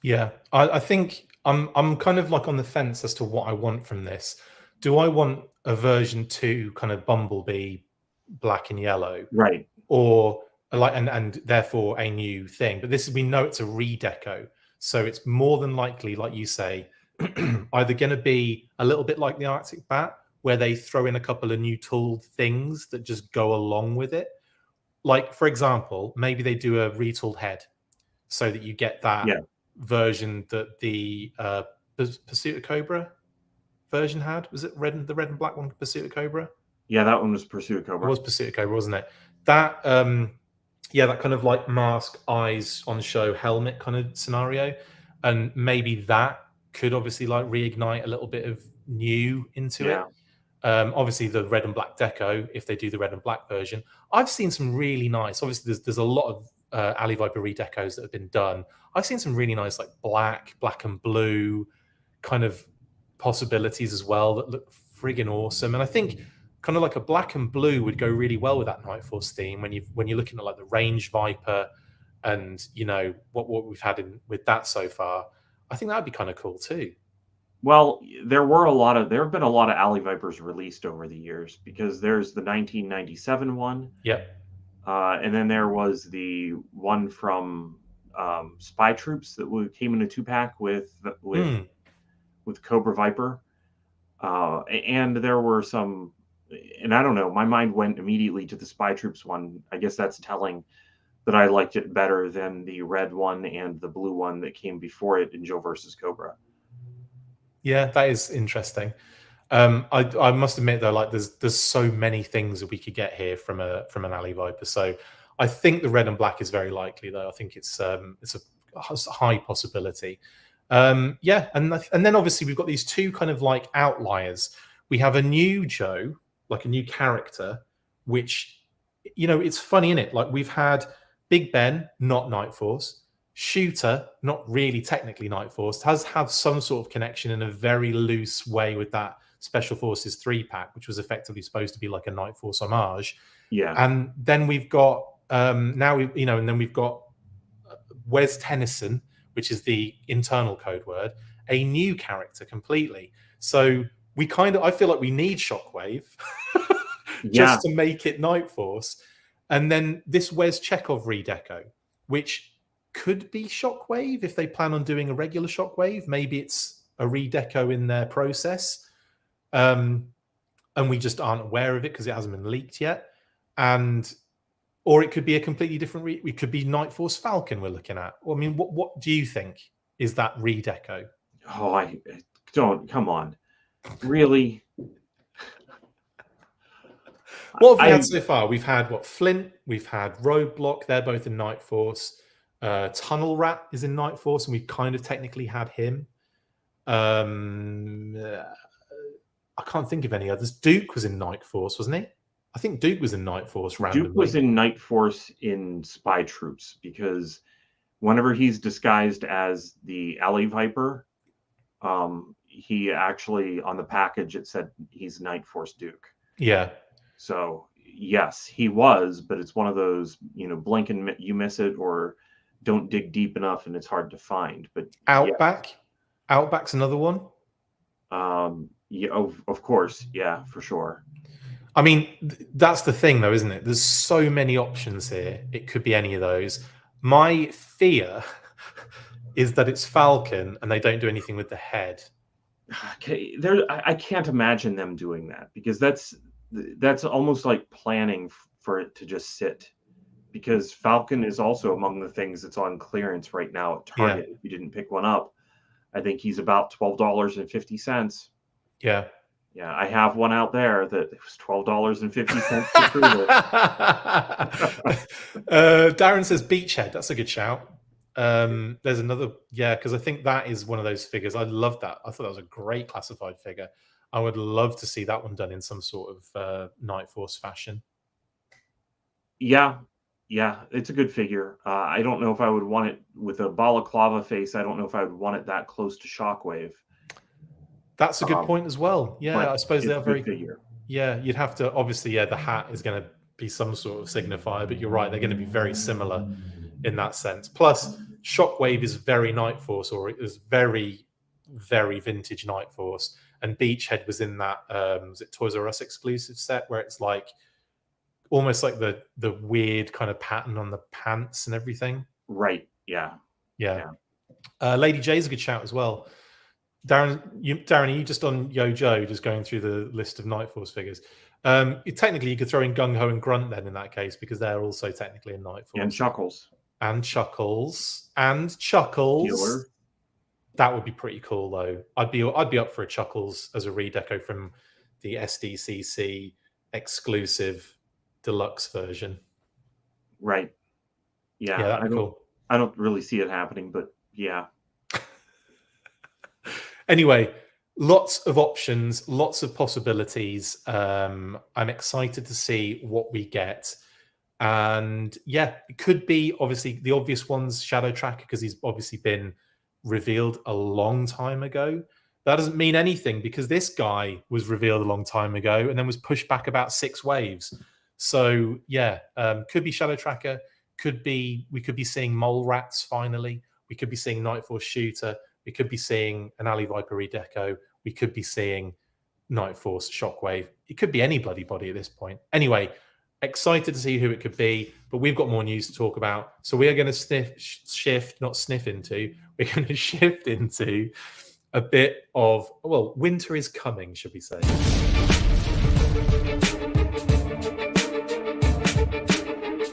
Speaker 1: Yeah, I think I'm kind of like on the fence as to what I want from this. Do I want a version 2 kind of Bumblebee black and yellow,
Speaker 2: Right?
Speaker 1: or like and therefore a new thing? But this, we know it's a redeco, so it's more than likely, like you say, either going to be a little bit like the Arctic Bat, where they throw in a couple of new tooled things that just go along with it. Like, for example, maybe they do a retooled head so that you get that version that the Pursuit of Cobra version had. Was it the red and black one, Pursuit of Cobra?
Speaker 2: Yeah, that one was Pursuit of Cobra.
Speaker 1: It was Pursuit of Cobra, wasn't it? That yeah, that kind of like mask, eyes on show, helmet kind of scenario, and maybe that could obviously like reignite a little bit of new into it. Obviously the red and black deco, if they do the red and black version, I've seen some really nice, obviously there's a lot of Alley Viper redecos that have been done. I've seen some really nice like black and blue kind of possibilities as well that look friggin' awesome. And I think kind of like a black and blue would go really well with that Night Force theme when you're looking at like the Range Viper and, you know, what we've had with that so far. I think that'd be kind of cool too.
Speaker 2: Well, there have been a lot of Alley Vipers released over the years, because there's the 1997 one.
Speaker 1: Yep.
Speaker 2: And then there was the one from Spy Troops that came in a 2-pack with Cobra Viper. And there were some, and I don't know, my mind went immediately to the Spy Troops one. I guess that's telling that I liked it better than the red one and the blue one that came before it in Joe versus Cobra.
Speaker 1: Yeah, that is interesting. I must admit though, like there's so many things that we could get here from an Alley Viper. So I think the red and black is very likely though. I think it's a high possibility. Yeah, and then obviously we've got these two kind of like outliers. We have a new Joe, like a new character, which, you know, it's funny, isn't it? Like we've had Big Ben, not Night Force. Shooter, not really technically Night Force, has have some sort of connection in a very loose way with that Special Forces 3-pack, which was effectively supposed to be like a Night Force homage.
Speaker 2: Yeah.
Speaker 1: And then we've got and then we've got Wes Tennyson, which is the internal code word, a new character completely. So I feel like we need Shockwave just to make it Night Force. And then this Wes Chekhov redeco, which could be Shockwave if they plan on doing a regular Shockwave. Maybe it's a redeco in their process, and we just aren't aware of it because it hasn't been leaked yet. Or it could be a completely different. It could be Night Force Falcon we're looking at. I mean, what do you think is that redeco?
Speaker 2: Oh, I don't. Come on, really?
Speaker 1: What have we had so far? We've had Flint. We've had Roadblock. They're both in Night Force. Tunnel Rat is in Night Force, and we kind of technically had him. I can't think of any others. Duke was in Night Force, wasn't he? I think Duke was in Night Force randomly.
Speaker 2: Duke was in Night Force in Spy Troops, because whenever he's disguised as the Alley Viper, he actually, on the package, it said he's Night Force Duke.
Speaker 1: Yeah.
Speaker 2: So, yes, he was, but it's one of those, you know, blink and you miss it, or don't dig deep enough and it's hard to find. But
Speaker 1: Outback? Yes. Outback's another one?
Speaker 2: Yeah, of course. Yeah, for sure.
Speaker 1: I mean, that's the thing, though, isn't it? There's so many options here. It could be any of those. My fear is that it's Falcon and they don't do anything with the head.
Speaker 2: I can't imagine them doing that, because that's almost like planning for it to just sit. Because Falcon is also among the things that's on clearance right now at Target. If you didn't pick one up, I think he's about $12.50.
Speaker 1: Yeah.
Speaker 2: Yeah, I have one out there that it was $12.50 to
Speaker 1: Darren says Beachhead. That's a good shout. There's another, because I think that is one of those figures. I love that. I thought that was a great classified figure. I would love to see that one done in some sort of Night Force fashion.
Speaker 2: Yeah, it's a good figure. I don't know if I would want it with a balaclava face. I don't know if I would want it that close to Shockwave.
Speaker 1: That's a good point as well. Yeah, I suppose they're very
Speaker 2: figure.
Speaker 1: Yeah, you'd have to, obviously, the hat is going to be some sort of signifier, but you're right, they're going to be very similar in that sense. Plus, Shockwave is very Night Force, or it was very, very vintage Night Force. And Beachhead was in that, was it Toys R Us exclusive set, where it's like almost like the weird kind of pattern on the pants and everything.
Speaker 2: Right. Yeah.
Speaker 1: Lady J's a good shout as well. Darren, are you just on Yo-Joe, just going through the list of Night Force figures? Technically, you could throw in Gung Ho and Grunt then in that case, because they're also technically in Night Force.
Speaker 2: And Chuckles.
Speaker 1: Chuckles. That would be pretty cool, though. I'd be up for a Chuckles as a redeco from the SDCC exclusive deluxe version.
Speaker 2: Right. Yeah,
Speaker 1: that'd be cool.
Speaker 2: I don't really see it happening, but yeah.
Speaker 1: Anyway, lots of options, lots of possibilities. I'm excited to see what we get. And it could be obviously the obvious ones, Shadow Tracker, because he's obviously been revealed a long time ago. That doesn't mean anything, because this guy was revealed a long time ago and then was pushed back about 6 waves. So could be Shadow Tracker. We could be seeing Mole Rats finally. We could be seeing Night Force Shooter. We could be seeing an Alley Viper redeco. We could be seeing Night Force Shockwave. It could be any bloody body at this point. Anyway, excited to see who it could be, but we've got more we're going to shift into a bit of, winter is coming, should we say.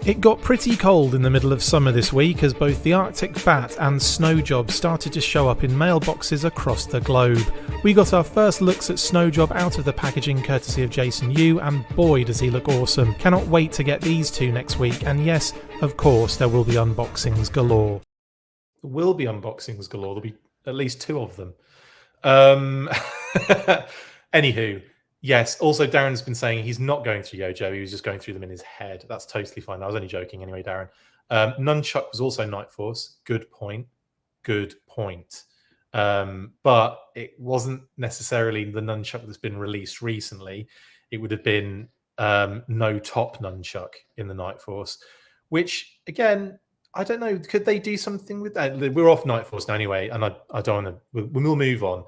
Speaker 1: It got pretty cold in the middle of summer this week as both the Arctic Bat and Snow Job started to show up in mailboxes across the globe. We got our first looks at Snow Job out of the packaging courtesy of Jason Yu, and boy does he look awesome. Cannot wait to get these two next week, and yes, of course, there will be unboxings galore. There will be unboxings galore. There'll be at least 2 of them. Anywho, yes, also Darren's been saying he's not going through Yo-Joe, he was just going through them in his head. That's totally fine. I was only joking anyway, Darren. Nunchuck was also Night Force. Good point. But it wasn't necessarily the Nunchuck that's been released recently. It would have been no top Nunchuck in the Night Force, which, again, I don't know. Could they do something with that? We're off Night Force now anyway, and I don't want to... We'll move on.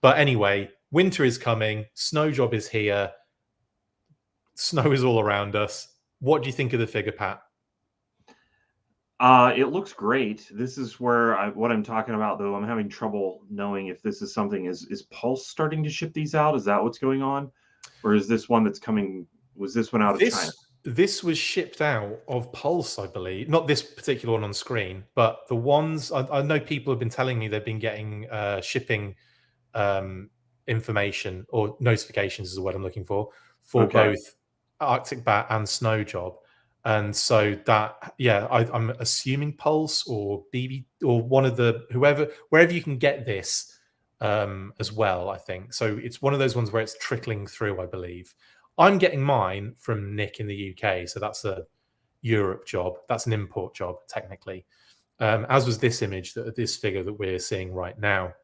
Speaker 1: But anyway... Winter is coming. Snow Job is here. Snow is all around us. What do you think of the figure, Pat?
Speaker 2: It looks great. This is where what I'm talking about, though. I'm having trouble knowing if this is something. Is Pulse starting to ship these out? Is that what's going on? Or is this one that's coming? Was this one out of China?
Speaker 1: This was shipped out of Pulse, I believe. Not this particular one on screen, but the ones... I know people have been telling me they've been getting shipping... information or notifications is the word I'm looking for both Arctic Bat and Snow Job, and so that I'm assuming Pulse or BB or one of the wherever you can get this as well. I think so. It's one of those ones where it's trickling through. I believe I'm getting mine from Nick in the UK, so that's a Europe job. That's an import job technically, as was this this figure that we're seeing right now.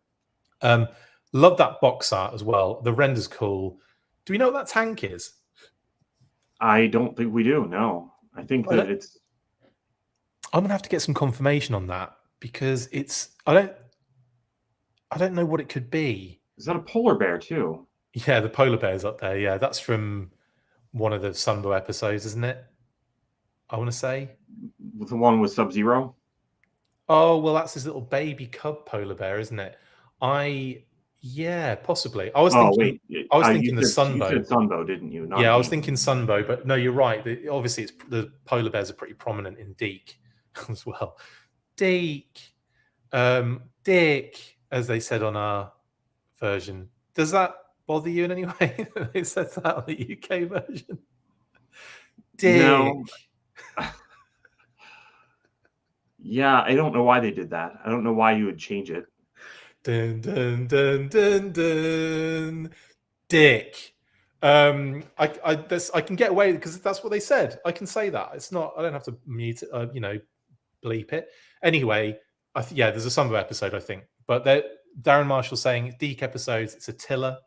Speaker 1: Love that box art as well. The render's cool. Do we know what that tank is?
Speaker 2: I don't think we do. No, I think that it's...
Speaker 1: I'm gonna have to get some confirmation on that, because it's... I don't know what it could be.
Speaker 2: Is that a polar bear too?
Speaker 1: Yeah, the polar bear's up there. Yeah, that's from one of the Sunbow episodes, isn't it? I want to say
Speaker 2: the one with Sub-Zero.
Speaker 1: Oh well, that's his little baby cub polar bear, isn't it? Yeah, possibly. I was
Speaker 2: Oh
Speaker 1: thinking.
Speaker 2: wait,
Speaker 1: I was thinking the
Speaker 2: you
Speaker 1: Sunbow.
Speaker 2: said Sunbow, didn't you?
Speaker 1: Yeah,
Speaker 2: Not
Speaker 1: I was
Speaker 2: Deke.
Speaker 1: thinking Sunbow, but no, you're right. Obviously, it's the polar bears are pretty prominent in Deke as well. Deke, Dick, as they said on our version. Does that bother you in any way? They said that on the UK version. Dick.
Speaker 2: No. Yeah, I don't know why they did that. I don't know why you would change it.
Speaker 1: Dun dun dun dun dun. Dick. I can get away because that's what they said. I can say that. It's not. I don't have to mute it. Bleep it. Anyway, yeah, there's a Sunbow episode, I think, but Darren Marshall saying Deke episodes. It's Attila.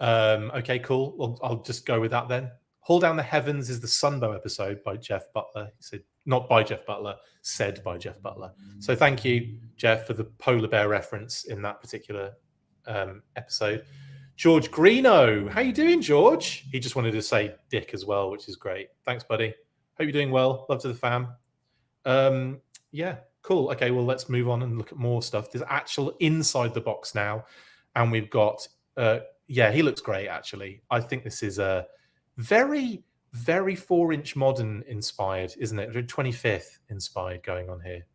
Speaker 1: Okay, cool. Well, I'll just go with that then. Haul Down the Heavens is the Sunbow episode by Jeff Butler. He said, not by Jeff Butler, said by Jeff Butler. So thank you, Jeff, for the polar bear reference in that particular episode. George Greeno, how you doing, George? He just wanted to say Dick as well, which is great. Thanks, buddy. Hope you're doing well. Love to the fam. Yeah, cool. Okay, well, let's move on and look at more stuff. There's actual inside the box now, and we've got yeah, he looks great, actually. I think this is a very, very 4-inch modern inspired, isn't it? 25th inspired going on here.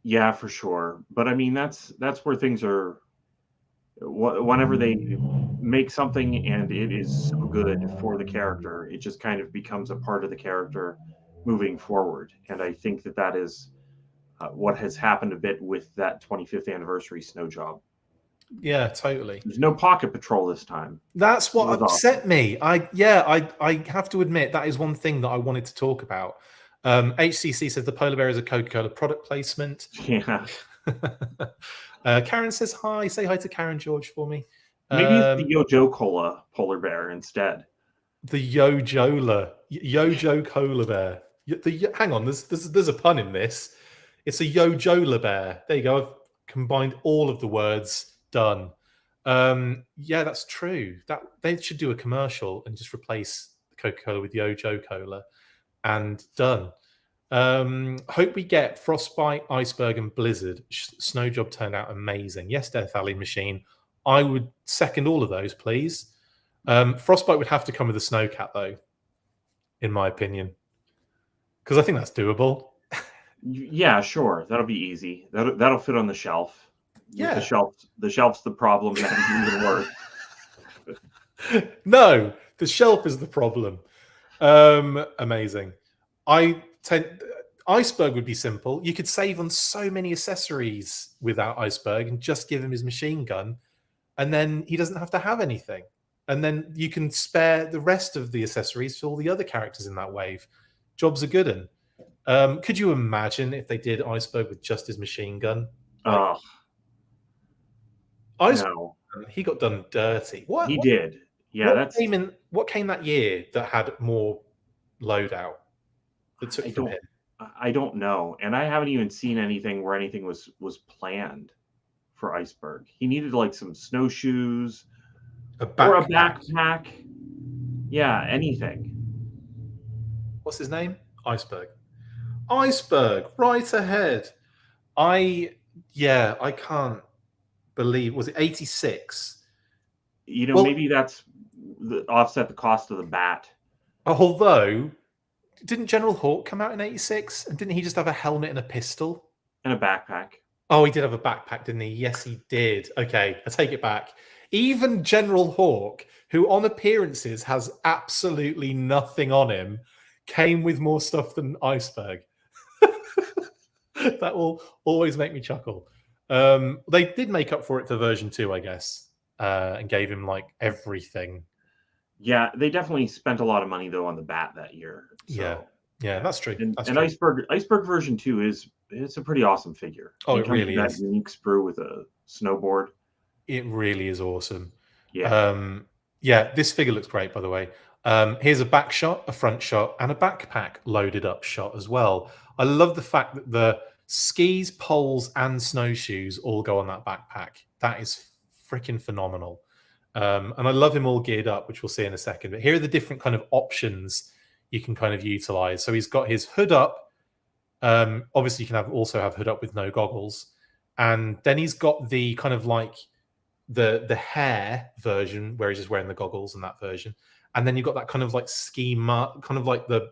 Speaker 2: Yeah, for sure. But I mean, that's where things are. Whenever they make something and it is so good for the character, it just kind of becomes a part of the character moving forward. And I think that is what has happened a bit with that 25th anniversary snow job.
Speaker 1: Yeah, totally.
Speaker 2: There's no pocket patrol this time.
Speaker 1: That's what upset me. I have to admit that is one thing that I wanted to talk about. HCC says the polar bear is a Coca-Cola product placement.
Speaker 2: Yeah.
Speaker 1: Karen says hi. Say hi to Karen, George, for me.
Speaker 2: Maybe it's the Yojo Cola polar bear instead.
Speaker 1: The Yojo Cola bear. Hang on, there's a pun in this. It's a Yojola bear. There you go. I've combined all of the words. Done. Yeah, that's true. That they should do a commercial and just replace Coca-Cola with Yojo Cola, and done. Hope we get Frostbite, Iceberg, and Blizzard. Snow job turned out amazing. Yes, Death Alley Machine. I would second all of those, please. Frostbite would have to come with a Snowcat, though, in my opinion, because I think that's doable.
Speaker 2: Yeah, sure. That'll be easy. That'll fit on the shelf. Yeah, the shelf's the problem. That even work.
Speaker 1: No, the shelf is the problem. Amazing. Iceberg would be simple. You could save on so many accessories without Iceberg and just give him his machine gun, and then he doesn't have to have anything. And then you can spare the rest of the accessories for all the other characters in that wave. Jobs are good. Could you imagine if they did Iceberg with just his machine gun?
Speaker 2: No.
Speaker 1: He got done dirty. What
Speaker 2: he did? Yeah,
Speaker 1: what came that year that had more loadout that took from him?
Speaker 2: I don't know, and I haven't even seen anything where anything was planned for Iceberg. He needed like some snowshoes or a backpack. Yeah, anything.
Speaker 1: What's his name? Iceberg. Iceberg, right ahead. I can't believe, was it 86?
Speaker 2: Maybe that's offset the cost of the bat.
Speaker 1: Although, didn't General Hawk come out in 86? And didn't he just have a helmet and a pistol?
Speaker 2: And a backpack.
Speaker 1: Oh, he did have a backpack, didn't he? Yes, he did. Okay, I take it back. Even General Hawk, who on appearances has absolutely nothing on him, came with more stuff than Iceberg. That will always make me chuckle. They did make up for it for version 2, I guess, and gave him like everything.
Speaker 2: Yeah, they definitely spent a lot of money though on the bat that year. So.
Speaker 1: Yeah, that's true.
Speaker 2: And Iceberg version 2 it's a pretty awesome figure.
Speaker 1: Oh, it really is.
Speaker 2: That unique sprue with a snowboard.
Speaker 1: It really is awesome.
Speaker 2: Yeah.
Speaker 1: Yeah, this figure looks great, by the way. Here's a back shot, a front shot, and a backpack loaded up shot as well. I love the fact that the skis, poles, and snowshoes all go on that backpack. That is freaking phenomenal. And I love him all geared up, which we'll see in a second. But here are the different kind of options you can kind of utilize. So he's got his hood up. Obviously, you can also have hood up with no goggles. And then he's got the kind of like the hair version where he's just wearing the goggles and that version, and then you've got that kind of like schema, kind of like the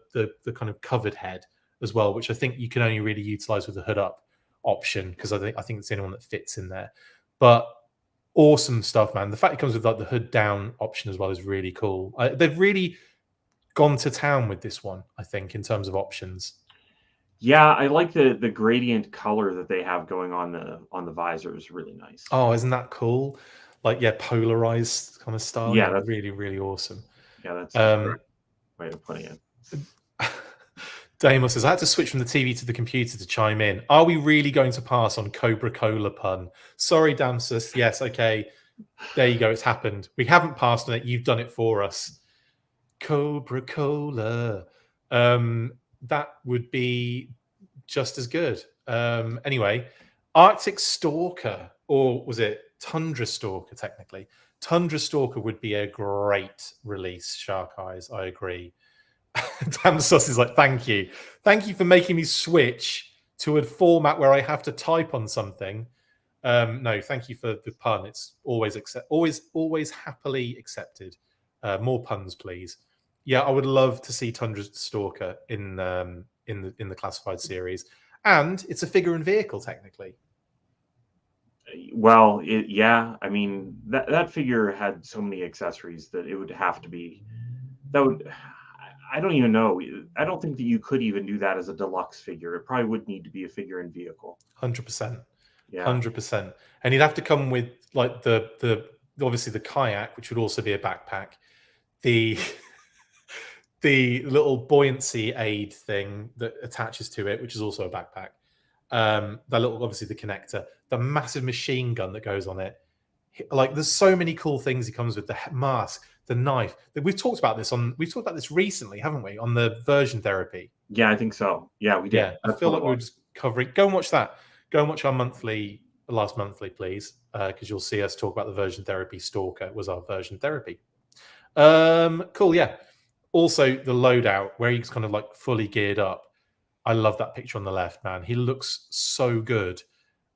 Speaker 1: kind of covered head as well, which I think you can only really utilize with the hood up option, because I think it's the only one that fits in there. But awesome stuff, man. The fact it comes with like the hood down option as well is really cool. They've really gone to town with this one, I think, in terms of options.
Speaker 2: Yeah, I like the gradient color that they have going on the visor is really nice.
Speaker 1: Oh, isn't that cool? Like, yeah, polarized kind of style.
Speaker 2: Yeah,
Speaker 1: Yeah,
Speaker 2: that's
Speaker 1: really, really awesome.
Speaker 2: yeah, that's the correct way of putting it.
Speaker 1: Damo says, I had to switch from the TV to the computer to chime in. Are we really going to pass on Cobra Cola pun? Sorry, Damsus. Yes, okay. There you go. It's happened. We haven't passed on it. You've done it for us. Cobra Cola. That would be just as good. Anyway, Arctic Stalker, or was it Tundra Stalker, technically? Tundra Stalker would be a great release, Shark Eyes. I agree. Damsos is like, thank you. Thank you for making me switch to a format where I have to type on something. No, thank you for the pun. It's always happily accepted. More puns, please. Yeah, I would love to see Tundra Stalker in the classified series, and it's a figure and vehicle technically.
Speaker 2: Well, yeah. I mean, that figure had so many accessories that it would have to be. That would. I don't even know. I don't think that you could even do that as a deluxe figure. It probably would need to be a figure and vehicle.
Speaker 1: 100%.
Speaker 2: Yeah.
Speaker 1: 100%. And you'd have to come with like the obviously the kayak, which would also be a backpack. The little buoyancy aid thing that attaches to it, which is also a backpack. The little, obviously the connector, the massive machine gun that goes on it. Like, there's so many cool things he comes with. The mask, the knife. We've talked about this recently, haven't we? On the version therapy.
Speaker 2: Yeah, I think so. Yeah, we did.
Speaker 1: Yeah, I feel like we were just covering. Go and watch that. Go and watch our last monthly, please, because you'll see us talk about the version therapy. Stalker was our version therapy. Cool. Yeah. Also, the loadout where he's kind of like fully geared up. I love that picture on the left, man. He looks so good,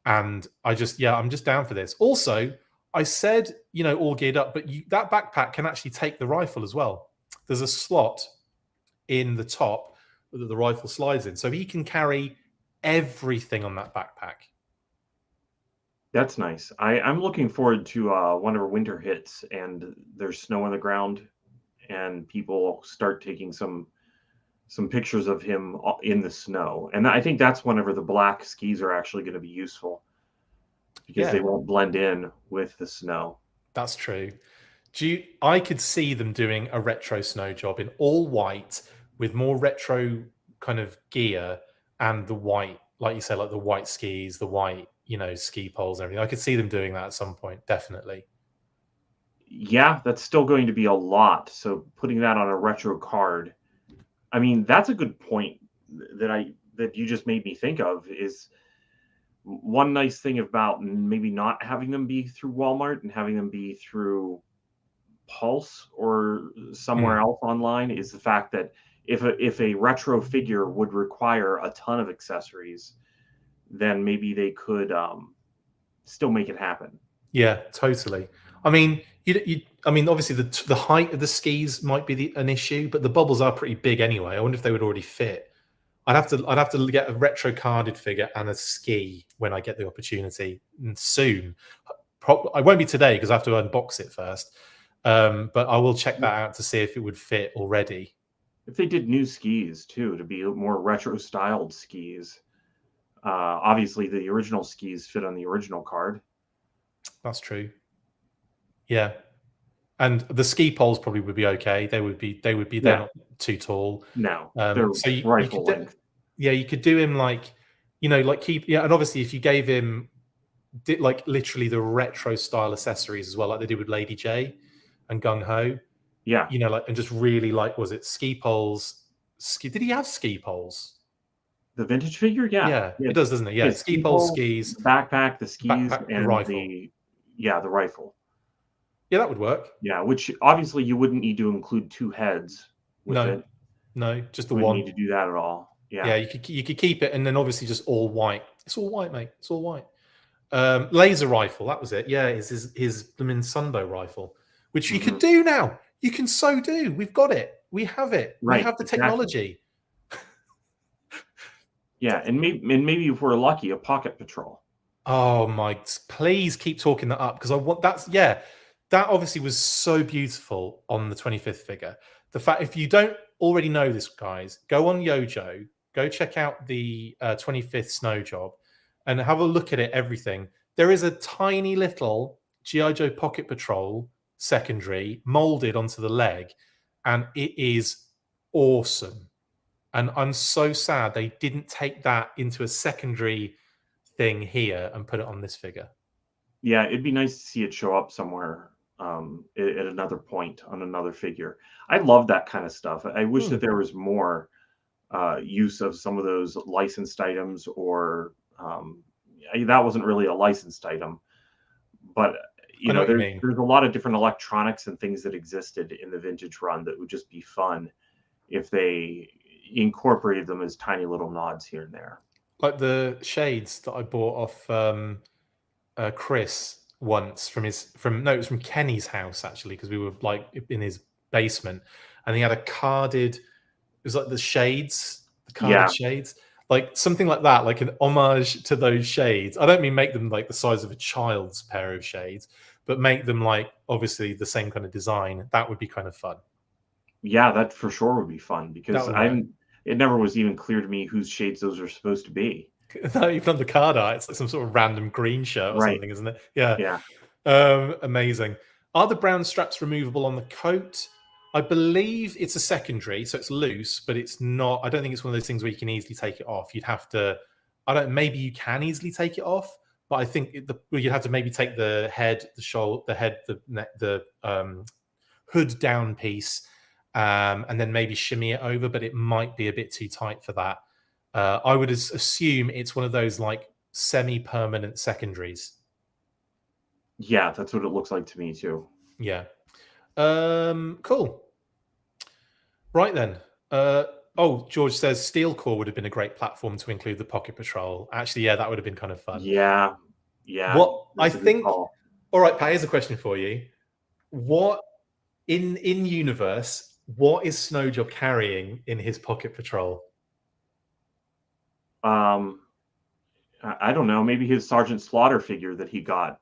Speaker 1: and I'm just down for this. Also, I said, all geared up, but that backpack can actually take the rifle as well. There's a slot in the top that the rifle slides in, so he can carry everything on that backpack.
Speaker 2: That's nice. I'm looking forward to whenever winter hits and there's snow on the ground, and people start taking some pictures of him in the snow. And I think that's whenever the black skis are actually going to be useful, because they won't blend in with the snow.
Speaker 1: That's true. I could see them doing a retro snow job in all white with more retro kind of gear and the white, like you said, like the white skis, the white, ski poles and everything. I could see them doing that at some point, definitely.
Speaker 2: Yeah, that's still going to be a lot. So putting that on a retro card, I mean, that's a good point that you just made me think of. Is one nice thing about maybe not having them be through Walmart and having them be through Pulse or somewhere else online is the fact that if a retro figure would require a ton of accessories, then maybe they could still make it happen.
Speaker 1: Yeah, totally. I mean, obviously the height of the skis might be an issue, but the bubbles are pretty big anyway. I wonder if they would already fit. I'd have to get a retro carded figure and a ski when I get the opportunity, and soon. I won't be today because I have to unbox it first, but I will check that out to see if it would fit already.
Speaker 2: If they did new skis too, to be more retro styled skis, obviously the original skis fit on the original card.
Speaker 1: That's true. Yeah, and the ski poles probably would be okay. They would be. They're not too tall.
Speaker 2: No, they're rifle length.
Speaker 1: You could do him like, and obviously if you gave him like literally the retro style accessories as well, like they did with Lady J and Gung Ho.
Speaker 2: Yeah,
Speaker 1: and just really was it ski poles? Did he have ski poles?
Speaker 2: The vintage figure, yeah,
Speaker 1: it does, doesn't it? Yeah, ski poles, skis,
Speaker 2: backpack, the skis, and
Speaker 1: the rifle.
Speaker 2: The rifle.
Speaker 1: Yeah, that would work.
Speaker 2: Yeah, which obviously you wouldn't need to include two heads with it.
Speaker 1: No, just the
Speaker 2: one. You
Speaker 1: one.
Speaker 2: Need to do that at all. Yeah,
Speaker 1: you could keep it, and then obviously just all white. It's all white, mate. It's all white. Laser rifle, that was it. Yeah, his blooming Sunbow rifle, which you
Speaker 2: Mm-hmm.
Speaker 1: could do now. You can so do. We've got it. We have it.
Speaker 2: Right,
Speaker 1: we have the
Speaker 2: exactly.
Speaker 1: technology.
Speaker 2: Yeah, and maybe if we're lucky, a pocket patrol.
Speaker 1: Oh my! Please keep talking that up, because I want that obviously was so beautiful on the 25th figure. The fact, if you don't already know this, guys, go on Yojo, go check out the 25th Snow Job, and have a look at it. Everything there is a tiny little GI Joe Pocket Patrol secondary molded onto the leg, and it is awesome. And I'm so sad they didn't take that into a secondary thing here and put it on this figure.
Speaker 2: Yeah, it'd be nice to see it show up somewhere at another point on another figure. I love that kind of stuff. I wish that there was more use of some of those licensed items, or that wasn't really a licensed item, but you know, there's a lot of different electronics and things that existed in the vintage run that would just be fun if they incorporated them as tiny little nods here and there.
Speaker 1: Like the shades that I bought off Chris once it was from Kenny's house, actually, because we were like in his basement, and he had a carded, it was like the carded shades, like something like that, like an homage to those shades. I don't mean make them like the size of a child's pair of shades, but make them like obviously the same kind of design. That would be kind of fun.
Speaker 2: Yeah, that for sure would be fun, because it never was even clear to me whose shades those are supposed to be.
Speaker 1: No, even on the card art, it's like some sort of random green shirt or something, isn't it? Yeah. Amazing. Are the brown straps removable on the coat? I believe it's a secondary, so it's loose, but it's not. I don't think it's one of those things where you can easily take it off. You'd have to. Maybe you can easily take it off, but I think you'd have to maybe take the head, the shoulder, the head, the neck, the hood down piece, and then maybe shimmy it over. But it might be a bit too tight for that. I would assume it's one of those like semi-permanent secondaries.
Speaker 2: Yeah, that's what it looks like to me too.
Speaker 1: Yeah. Cool. Right then. George says Steel Core would have been a great platform to include the Pocket Patrol. Actually, yeah, that would have been kind of fun.
Speaker 2: Yeah.
Speaker 1: What I think. All right, Pat, here's a question for you. What in universe? What is Snowjob carrying in his Pocket Patrol?
Speaker 2: I don't know. Maybe his Sergeant Slaughter figure that he got.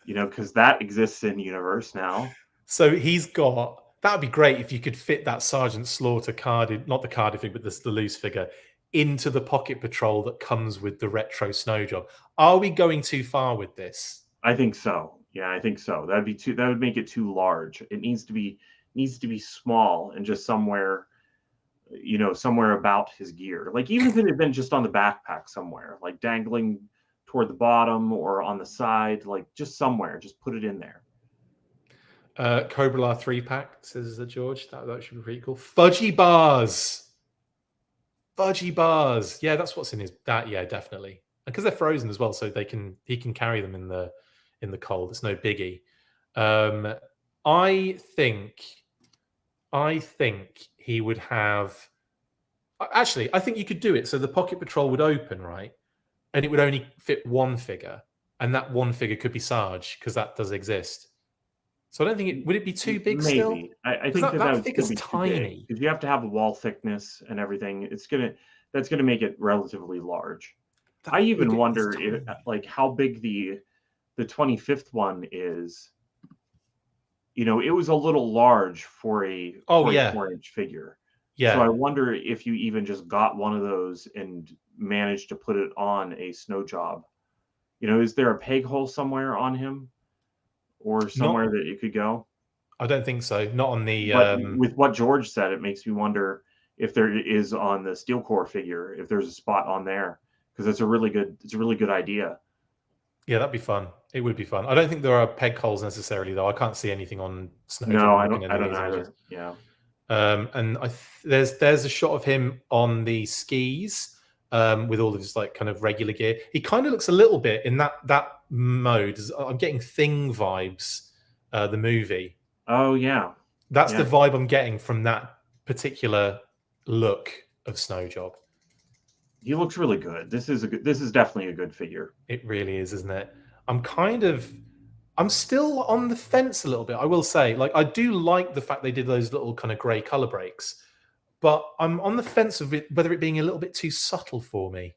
Speaker 2: You know, because that exists in universe now.
Speaker 1: So he's got. That would be great if you could fit that Sergeant Slaughter carded, not the carded figure, but the loose figure, into the Pocket Patrol that comes with the retro Snowjob. Are we going too far with this?
Speaker 2: I think so. Yeah, I think so. That would make it too large. It needs to be small and just somewhere, you know, somewhere about his gear. Like even if it had been just on the backpack somewhere, like dangling toward the bottom or on the side, like just somewhere, just put it in there.
Speaker 1: COBRAAAA 3-pack, says George. That should be pretty cool. Fudgy bars. Yeah, that's what's in his. Yeah, definitely. Because they're frozen as well, so he can carry them in the cold. It's no biggie. I think he would have. Actually, I think you could do it so the Pocket Patrol would open, right, and it would only fit one figure, and that one figure could be Sarge, because that does exist. So I don't think would it be too big.
Speaker 2: Maybe.
Speaker 1: Still?
Speaker 2: I think that
Speaker 1: figure's
Speaker 2: be
Speaker 1: tiny,
Speaker 2: because you have to have a wall thickness and everything. That's gonna make it relatively large. I even wonder if, like, how big the 25th one is. You know, it was a little large for a 4-inch figure.
Speaker 1: Yeah.
Speaker 2: So I wonder if you even just got one of those and managed to put it on a snow job. You know, is there a peg hole somewhere on him, or somewhere that it could go?
Speaker 1: I don't think so. Not on the.
Speaker 2: But with what George said, it makes me wonder if there is on the Steel Core figure, if there's a spot on there, because it's a really good idea.
Speaker 1: Yeah, that'd be fun. It would be fun. I don't think there are peg holes necessarily, though. I can't see anything on Snowjob.
Speaker 2: No, I don't either. Yeah.
Speaker 1: And there's a shot of him on the skis with all of his like kind of regular gear. He kind of looks a little bit in that mode. I'm getting Thing vibes, the movie.
Speaker 2: Oh yeah,
Speaker 1: that's the vibe I'm getting from that particular look of Snowjob.
Speaker 2: He looks really good. This is definitely a good figure.
Speaker 1: It really is, isn't it? I'm still on the fence a little bit. I will say, like, I do like the fact they did those little kind of grey color breaks, but I'm on the fence of it, whether it being a little bit too subtle for me.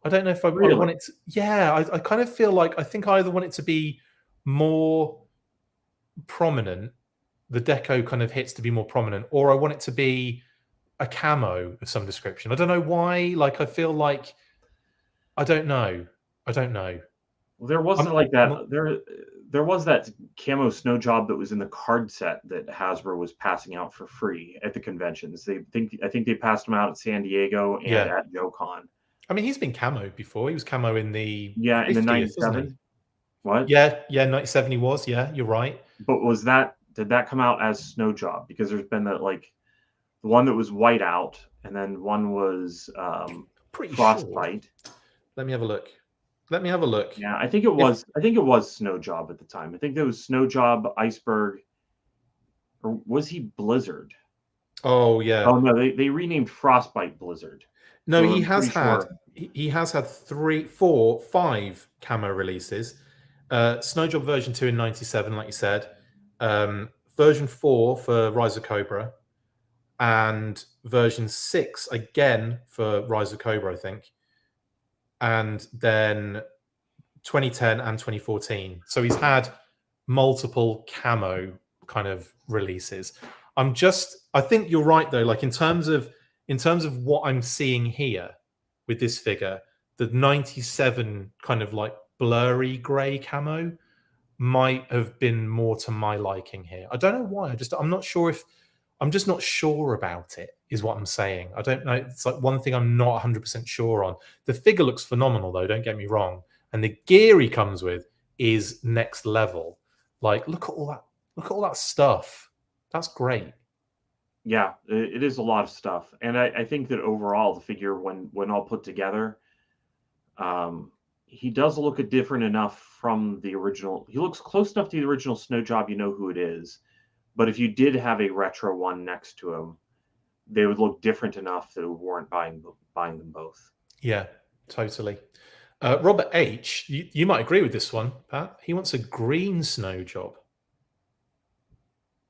Speaker 1: I don't know if I want it to. Yeah, I kind of feel like I think I either want it to be more prominent, the deco kind of hits to be more prominent, or I want it to be a camo of some description. I don't know why. Like, I feel like I don't know.
Speaker 2: Well, there wasn't like that. There was that camo snow job that was in the card set that Hasbro was passing out for free at the conventions. I think they passed them out at San Diego and at JoeCon.
Speaker 1: I mean, he's been camo before. He was camo in the
Speaker 2: in the 97. What?
Speaker 1: Yeah, 97 he was. Yeah, you're right.
Speaker 2: But did that come out as snow job? Because there's been that, like, the one that was white out, and then one was frostbite.
Speaker 1: Sure. Let me have a look.
Speaker 2: Yeah, I think it was snow job at the time. I think there was snow job, iceberg, or was he blizzard?
Speaker 1: Oh yeah.
Speaker 2: Oh no, they renamed frostbite blizzard.
Speaker 1: No, so he has had 3, 4, 5 camo releases. Snowjob version 2 in 97, like you said. Version 4 for Rise of Cobra. And version 6 again for Rise of Cobra, I think. And then 2010 and 2014. So he's had multiple camo kind of releases. I think you're right though, like in terms of what I'm seeing here with this figure, the 97 kind of like blurry grey camo might have been more to my liking here. I don't know why. I'm just not sure about it, is what I'm saying. I don't know. It's like one thing I'm not 100% sure on. The figure looks phenomenal though, don't get me wrong. And the gear he comes with is next level. Like, look at all that stuff. That's great.
Speaker 2: Yeah, it is a lot of stuff. And I think that overall the figure, when all put together, he does look different enough from the original. He looks close enough to the original Snow Job, you know who it is. But if you did have a retro one next to him, they would look different enough that it would warrant buying them both.
Speaker 1: Yeah, totally. Robert H, you might agree with this one, Pat. He wants a green Snow Job.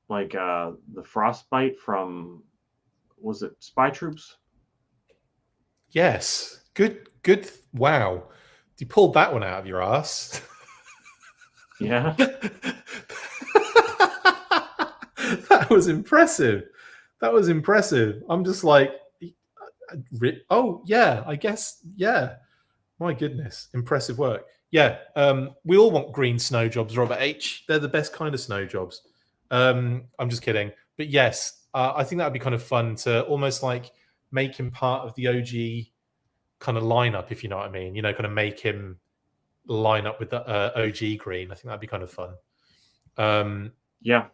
Speaker 2: Like the Frostbite from, was it Spy Troops?
Speaker 1: Yes. Good. Wow. You pulled that one out of your ass.
Speaker 2: Yeah.
Speaker 1: That was impressive. I'm just like, oh, yeah, I guess, yeah. My goodness. Impressive work. Yeah. We all want green Snow Jobs, Robert H. They're the best kind of Snow Jobs. I'm just kidding. But yes, I think that would be kind of fun to almost like make him part of the OG kind of lineup, if you know what I mean. You know, kind of make him line up with the OG green. I think that'd be kind of fun.
Speaker 2: Yeah.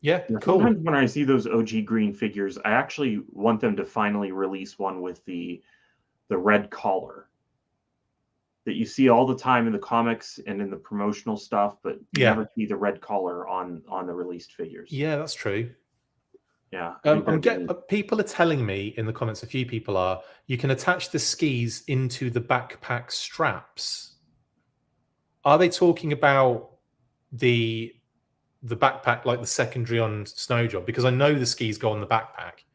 Speaker 1: Yeah, cool.
Speaker 2: Sometimes when I see those OG green figures, I actually want them to finally release one with the red collar that you see all the time in the comics and in the promotional stuff, but you never see the red collar on the released figures.
Speaker 1: Yeah, that's true.
Speaker 2: Yeah.
Speaker 1: People are telling me in the comments, a few people are, you can attach the skis into the backpack straps. Are they talking about the backpack, like the secondary on Snow Job? Because I know the skis go on the backpack.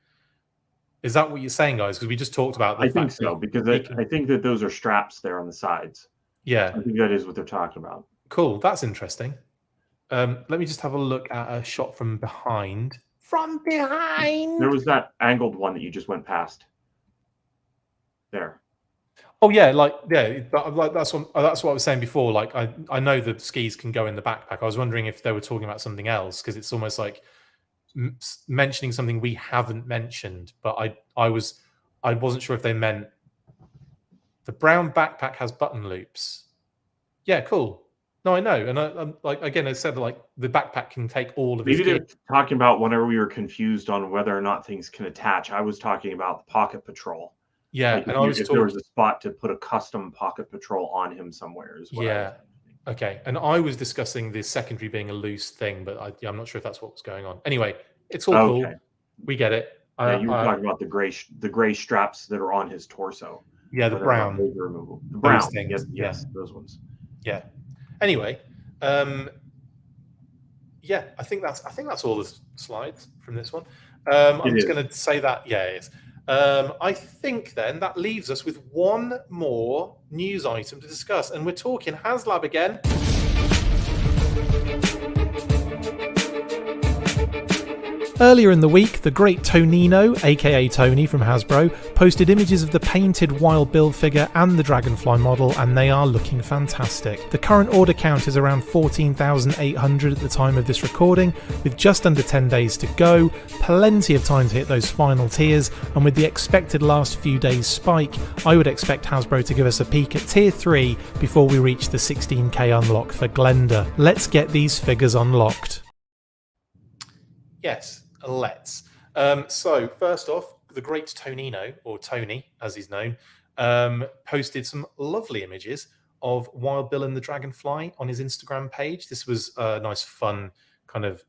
Speaker 1: Is that what you're saying, guys? Because we just talked about the
Speaker 2: I think so, because I think that those are straps there on the sides.
Speaker 1: Yeah.
Speaker 2: I think that is what they're talking about.
Speaker 1: Cool. That's interesting. Let me just have a look at a shot from behind. From behind.
Speaker 2: There was that angled one that you just went past. There.
Speaker 1: Oh yeah, that's what I was saying before. Like I know the skis can go in the backpack. I was wondering if they were talking about something else, because it's almost like mentioning something we haven't mentioned. But I wasn't sure if they meant the brown backpack has button loops. Yeah, cool. No, I know, and I'm like, again, I said, like, the backpack can take all of.
Speaker 2: Maybe they're talking about whenever we were confused on whether or not things can attach. I was talking about the Pocket Patrol.
Speaker 1: Yeah,
Speaker 2: like
Speaker 1: and if
Speaker 2: there was a spot to put a custom Pocket Patrol on him somewhere as well.
Speaker 1: Yeah. Okay, and I was discussing the secondary being a loose thing, but I'm not sure if that's what was going on. Anyway, it's all cool. We get it.
Speaker 2: Yeah, you were talking about the gray straps that are on his torso.
Speaker 1: Yeah, the brown.
Speaker 2: Removal. The brown.
Speaker 1: Things.
Speaker 2: Yes, those ones.
Speaker 1: Yeah. Anyway, yeah, I think that's all the slides from this one. I'm just going to say that. Yeah, it is. I think then that leaves us with one more news item to discuss, and we're talking HasLab again. Earlier in the week, the great Tonino, aka Tony from Hasbro, posted images of the painted Wild Bill figure and the Dragonfly model, and they are looking fantastic. The current order count is around 14,800 at the time of this recording, with just under 10 days to go, plenty of time to hit those final tiers, and with the expected last few days spike, I would expect Hasbro to give us a peek at tier 3 before we reach the 16k unlock for Glenda. Let's get these figures unlocked. Yes. Let's. So first off, the great Tonino, or Tony as he's known, posted some lovely images of Wild Bill and the Dragonfly on his Instagram page. This was a nice, fun kind of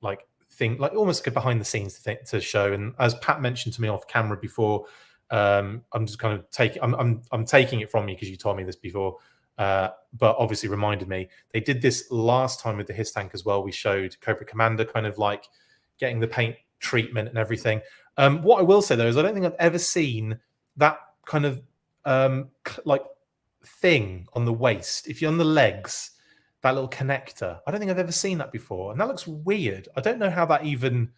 Speaker 1: like thing, like almost like a behind the scenes to show. And as Pat mentioned to me off camera before, I'm just kind of taking I'm taking it from you because you told me this before. But obviously reminded me they did this last time with the His Tank as well. We showed Cobra Commander kind of like getting the paint treatment and everything. What I will say though is I don't think I've ever seen that kind of like thing on the waist. If you're on the legs, that little connector. I don't think I've ever seen that before, and that looks weird. I don't know how that even.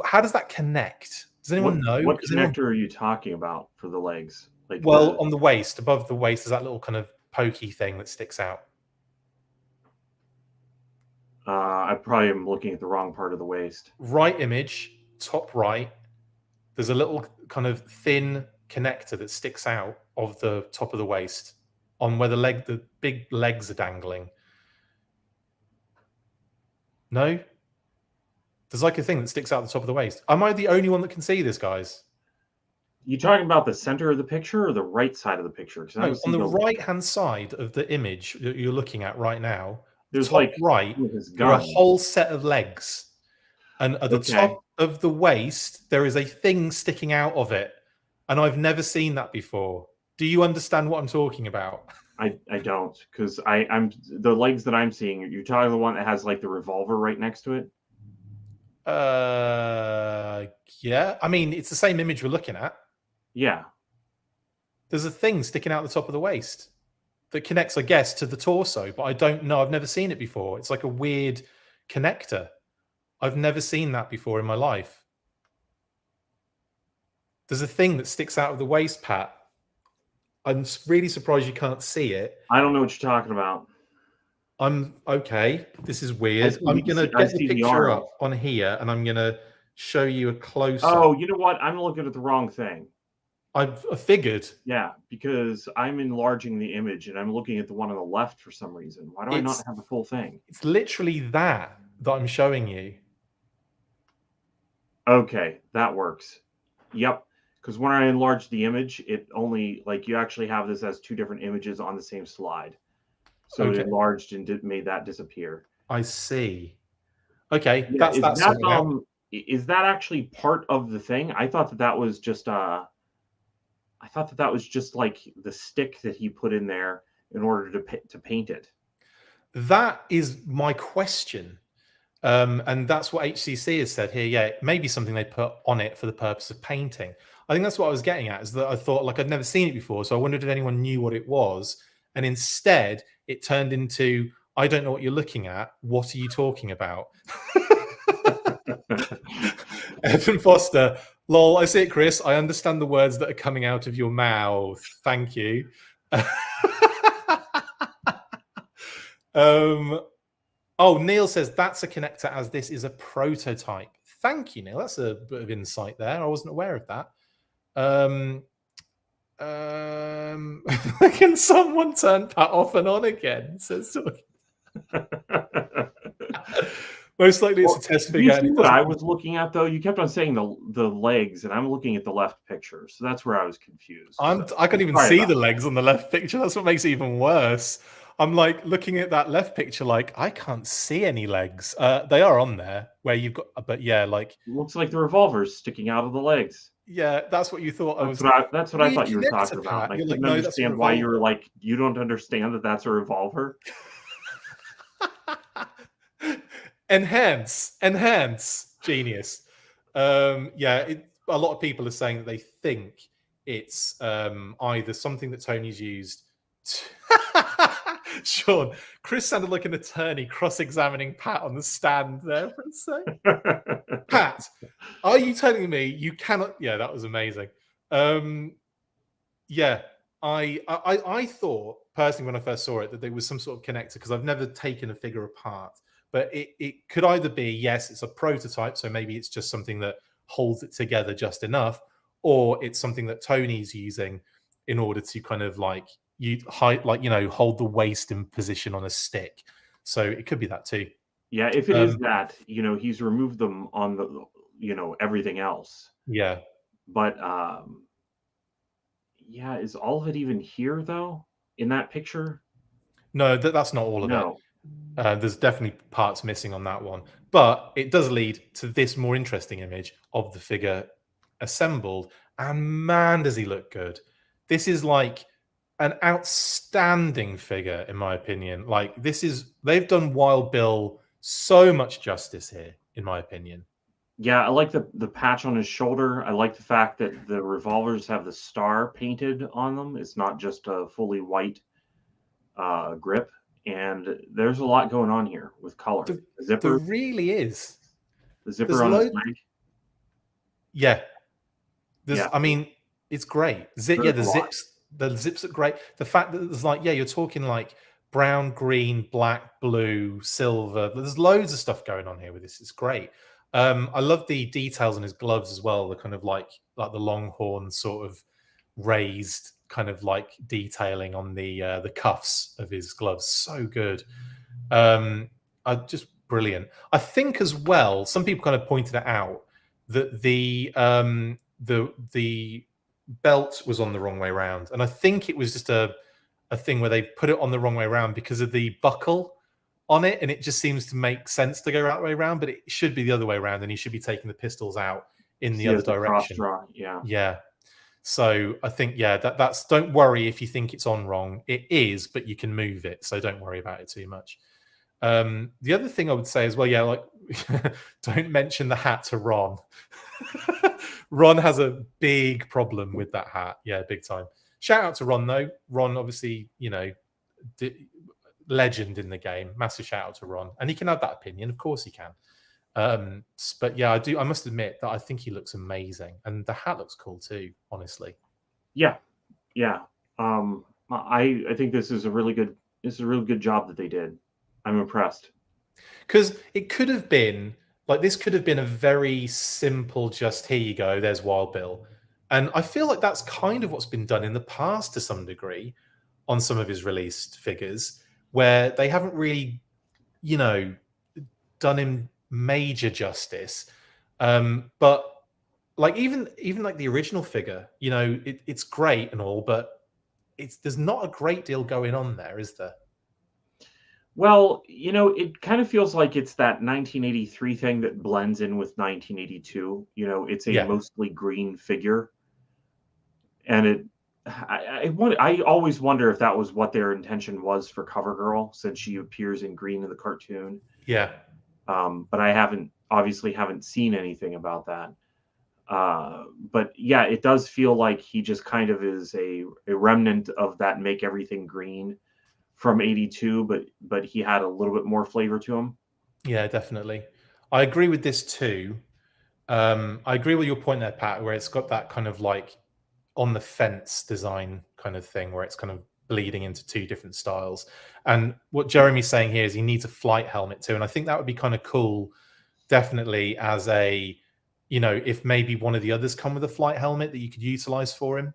Speaker 1: How does that connect? Does anyone know?
Speaker 2: What connector are you talking about for the legs? Like,
Speaker 1: well, on the waist, above the waist, is that little kind of pokey thing that sticks out.
Speaker 2: I probably am looking at the wrong part of the waist.
Speaker 1: Right image, top right. There's a little kind of thin connector that sticks out of the top of the waist on where the big legs are dangling. No? There's like a thing that sticks out the top of the waist. Am I the only one that can see this, guys?
Speaker 2: You talking about the center of the picture or the right side of the picture?
Speaker 1: No, on the right-hand side of the image that you're looking at right now,
Speaker 2: there's
Speaker 1: top
Speaker 2: like
Speaker 1: right, there are a whole set of legs, and at the top of the waist there is a thing sticking out of it, and I've never seen that before. Do you understand what I'm talking about?
Speaker 2: I don't, because I'm the legs that I'm seeing. You're talking the one that has like the revolver right next to it.
Speaker 1: Yeah. I mean, it's the same image we're looking at.
Speaker 2: Yeah.
Speaker 1: There's a thing sticking out the top of the waist that connects, I guess, to the torso, but I don't know. I've never seen it before. It's like a weird connector. I've never seen that before in my life. There's a thing that sticks out of the waist, Pat. I'm really surprised you can't see it.
Speaker 2: I don't know what you're talking about.
Speaker 1: I'm okay. This is weird. I'm going to get the picture up on here, and I'm going to show you a close-up.
Speaker 2: Oh, you know what? I'm looking at the wrong thing.
Speaker 1: I figured.
Speaker 2: Yeah, because I'm enlarging the image, and I'm looking at the one on the left for some reason. Why do I not have the full thing?
Speaker 1: It's literally that I'm showing you.
Speaker 2: Okay, that works. Yep. Because when I enlarged the image, it only, like, you actually have this as two different images on the same slide. So it enlarged and made that disappear.
Speaker 1: I see. Okay,
Speaker 2: yeah, is that actually part of the thing? I thought that was just like the stick that he put in there in order to paint it.
Speaker 1: That is my question. And that's what HCC has said here. Yeah, it may be something they put on it for the purpose of painting. I think that's what I was getting at, is that I thought, like, I'd never seen it before, so I wondered if anyone knew what it was. And instead, it turned into, I don't know what you're looking at. What are you talking about? Evan Foster, lol, I see it, Chris. I understand the words that are coming out of your mouth. Thank you. Oh, Neil says that's a connector, as this is a prototype. Thank you, Neil. That's a bit of insight there. I wasn't aware of that. Can someone turn Pat off and on again? Says most likely it's a test figure.
Speaker 2: What I was looking at, though, you kept on saying the legs, and I'm looking at the left picture, so that's where I was confused.
Speaker 1: I couldn't even see the legs on the left picture. That's what makes it even worse. I'm like looking at that left picture, like I can't see any legs. They are on there where you've got, but yeah, like
Speaker 2: Looks like the revolver's sticking out of the legs.
Speaker 1: yeah, that's what you thought. I was
Speaker 2: That's what I
Speaker 1: weird
Speaker 2: thought you were
Speaker 1: connector,
Speaker 2: talking about,
Speaker 1: Pat.
Speaker 2: and I
Speaker 1: You're like,
Speaker 2: couldn't
Speaker 1: no, that's a
Speaker 2: understand why you were
Speaker 1: revolver.
Speaker 2: like, "You don't understand that that's a revolver?"
Speaker 1: enhance, genius. Yeah, a lot of people are saying that they think it's either something that Tony's used. Sean, Chris sounded like an attorney cross-examining Pat on the stand there for a sec. Pat, are you telling me you cannot? Yeah, that was amazing. Yeah, I thought personally when I first saw it that there was some sort of connector because I've never taken a figure apart. But it could either be, yes, it's a prototype, so maybe it's just something that holds it together just enough, or it's something that Tony's using in order to kind of like hold the waist in position on a stick. So it could be that too.
Speaker 2: Yeah, if it is that, he's removed them on the, everything else.
Speaker 1: Yeah.
Speaker 2: But yeah, is all of it even here though in that picture?
Speaker 1: No, that's not all of it.
Speaker 2: No.
Speaker 1: There's definitely parts missing on that one, but it does lead to this more interesting image of the figure assembled, and man, does he look good. This is like an outstanding figure, in my opinion. Like they've done Wild Bill so much justice here, in my opinion.
Speaker 2: Yeah, I like the patch on his shoulder. I like the fact that the revolvers have the star painted on them. It's not just a fully white grip. And there's a lot going on here with color. The zipper.
Speaker 1: There really is.
Speaker 2: The zipper on his leg.
Speaker 1: Yeah. I mean, it's great. The zips are great. The fact that there's like, you're talking like brown, green, black, blue, silver. There's loads of stuff going on here with this. It's great. I love the details on his gloves as well. The kind of like the longhorn sort of raised kind of like detailing on the cuffs of his gloves. So good. Just brilliant. I think as well, some people kind of pointed it out that the belt was on the wrong way around, and I think it was just a thing where they put it on the wrong way around because of the buckle on it, and it just seems to make sense to go that way around, but it should be the other way around, and he should be taking the pistols out in the other direction. Yeah. So I think, that's don't worry if you think it's on wrong. It is, but you can move it, so don't worry about it too much. The other thing I would say as well, like don't mention the hat to Ron. Ron has a big problem with that hat. Yeah, big time. Shout out to Ron though. Ron, obviously, legend in the game. Massive shout out to Ron, and he can have that opinion. Of course, he can. But yeah, I must admit that I think he looks amazing, and the hat looks cool too. Honestly.
Speaker 2: Yeah. I think this is a really good job that they did. I'm impressed.
Speaker 1: Because it could have been like this could have been a very simple, just here you go, there's Wild Bill. And I feel like that's kind of what's been done in the past to some degree on some of his released figures, where they haven't really, done him major justice. But like even like the original figure, it's great and all, but there's not a great deal going on there, is there?
Speaker 2: Well, it kind of feels like it's that 1983 thing that blends in with 1982. It's a mostly green figure, and I always wonder if that was what their intention was for CoverGirl, since she appears in green in the cartoon.
Speaker 1: Yeah.
Speaker 2: But I obviously haven't seen anything about that. But yeah, it does feel like he just kind of is a remnant of that make everything green from 82, but he had a little bit more flavor to him.
Speaker 1: Yeah, definitely. I agree with this too. I agree with your point there, Pat, where it's got that kind of like on the fence design kind of thing, where it's kind of bleeding into two different styles. And what Jeremy's saying here is he needs a flight helmet too. And I think that would be kind of cool, definitely, as a, if maybe one of the others come with a flight helmet that you could utilize for him,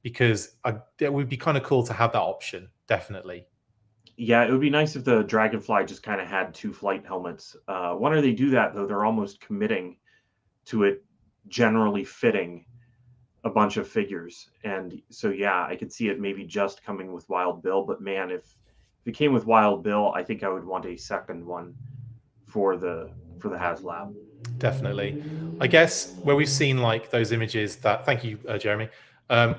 Speaker 1: because it would be kind of cool to have that option, definitely.
Speaker 2: Yeah, it would be nice if the Dragonfly just kind of had two flight helmets. Whenever they do that, though, they're almost committing to it generally fitting a bunch of figures. And so, yeah, I could see it maybe just coming with Wild Bill. But man, if if it came with Wild Bill, I think I would want a second one for the HasLab.
Speaker 1: Definitely. I guess where we've seen like those images that, thank you, Jeremy,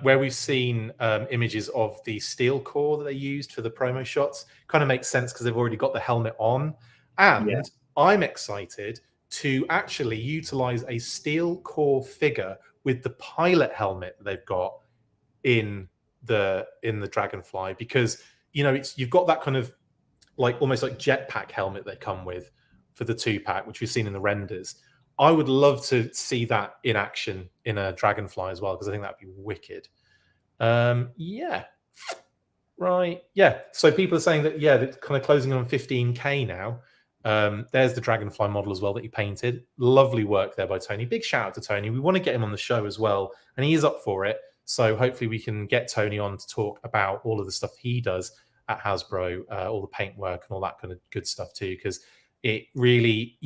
Speaker 1: where we've seen images of the steel core that they used for the promo shots, kind of makes sense because they've already got the helmet on. And
Speaker 2: Yeah.
Speaker 1: I'm excited to actually utilize a steel core figure with the pilot helmet that they've got in the Dragonfly, because you've got that kind of like almost like jetpack helmet they come with for the 2-pack, which we've seen in the renders. I would love to see that in action in a Dragonfly as well, because I think that'd be wicked. Yeah. Right. Yeah. So people are saying that, yeah, they're kind of closing on 15K now. There's the Dragonfly model as well that he painted. Lovely work there by Tony. Big shout out to Tony. We want to get him on the show as well, and he is up for it. So hopefully we can get Tony on to talk about all of the stuff he does at Hasbro, all the paint work and all that kind of good stuff too, because it really,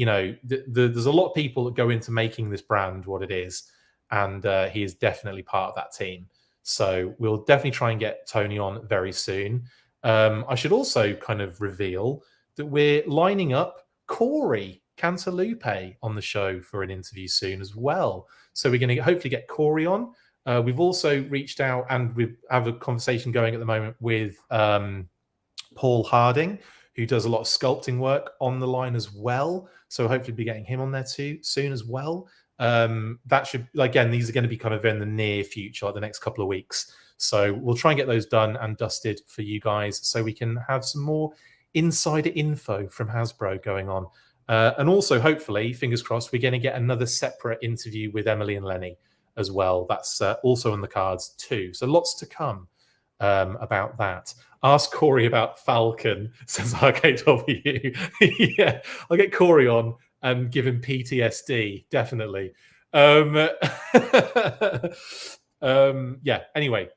Speaker 1: there's a lot of people that go into making this brand what it is, and he is definitely part of that team. So we'll definitely try and get Tony on very soon. I should also kind of reveal that we're lining up Corey Cantalupe on the show for an interview soon as well. So we're going to hopefully get Corey on. We've also reached out, and we have a conversation going at the moment with Paul Harding, who does a lot of sculpting work on the line as well. So hopefully be getting him on there too soon as well. That should, again, these are going to be kind of in the near future, like the next couple of weeks. So we'll try and get those done and dusted for you guys, so we can have some more insider info from Hasbro going on. And also, hopefully, fingers crossed, we're going to get another separate interview with Emily and Lenny as well. That's also on the cards too. So lots to come about that. Ask Corey about Falcon, says RKW. Yeah, I'll get Corey on and give him PTSD, definitely. Yeah, anyway.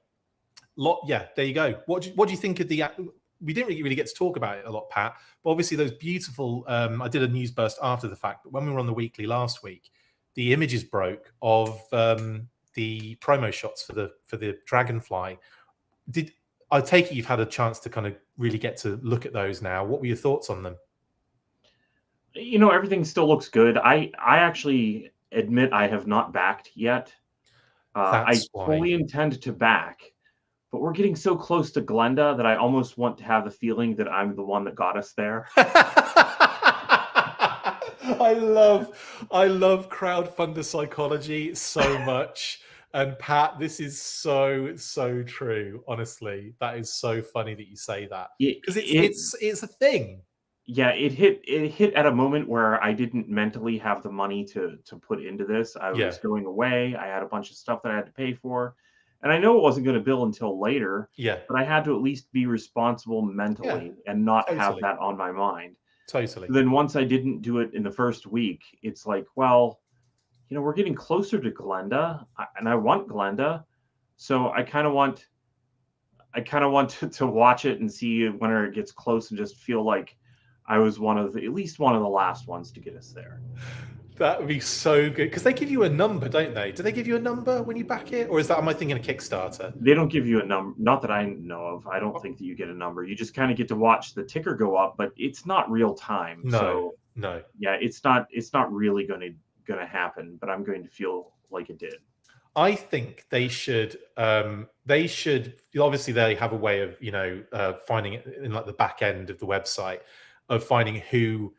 Speaker 1: Yeah, there you go. What do you think of the... We didn't really get to talk about it a lot, Pat, but obviously those beautiful... I did a news burst after the fact, but when we were on the weekly last week, the images broke of the promo shots for the Dragonfly. I take it you've had a chance to kind of really get to look at those now. What were your thoughts on them?
Speaker 2: Everything still looks good. I actually admit I have not backed yet. I fully intend to back, but we're getting so close to Glenda that I almost want to have the feeling that I'm the one that got us there.
Speaker 1: I love crowdfunder psychology so much. And Pat, this is so true. Honestly, that is so funny that you say that, because it's a thing.
Speaker 2: Yeah, it hit at a moment where I didn't mentally have the money to put into this. I was going away. I had a bunch of stuff that I had to pay for, and I know it wasn't going to bill until later.
Speaker 1: Yeah,
Speaker 2: but I had to at least be responsible mentally and not have that on my mind.
Speaker 1: Totally.
Speaker 2: So then once I didn't do it in the first week, it's like, well, we're getting closer to Glenda, and I want Glenda, so I kind of want to watch it and see when it gets close and just feel like I was at least one of the last ones to get us there.
Speaker 1: That would be so good, because they give you a number, don't they? Do they give you a number when you back it, or am I thinking a Kickstarter?
Speaker 2: They don't give you a number, not that I know of. I don't think that you get a number. You just kind of get to watch the ticker go up, but it's not real time.
Speaker 1: No.
Speaker 2: Yeah, it's not really going to happen, but I'm going to feel like it did.
Speaker 1: I think they should obviously they have a way of finding it in like the back end of the website, of finding who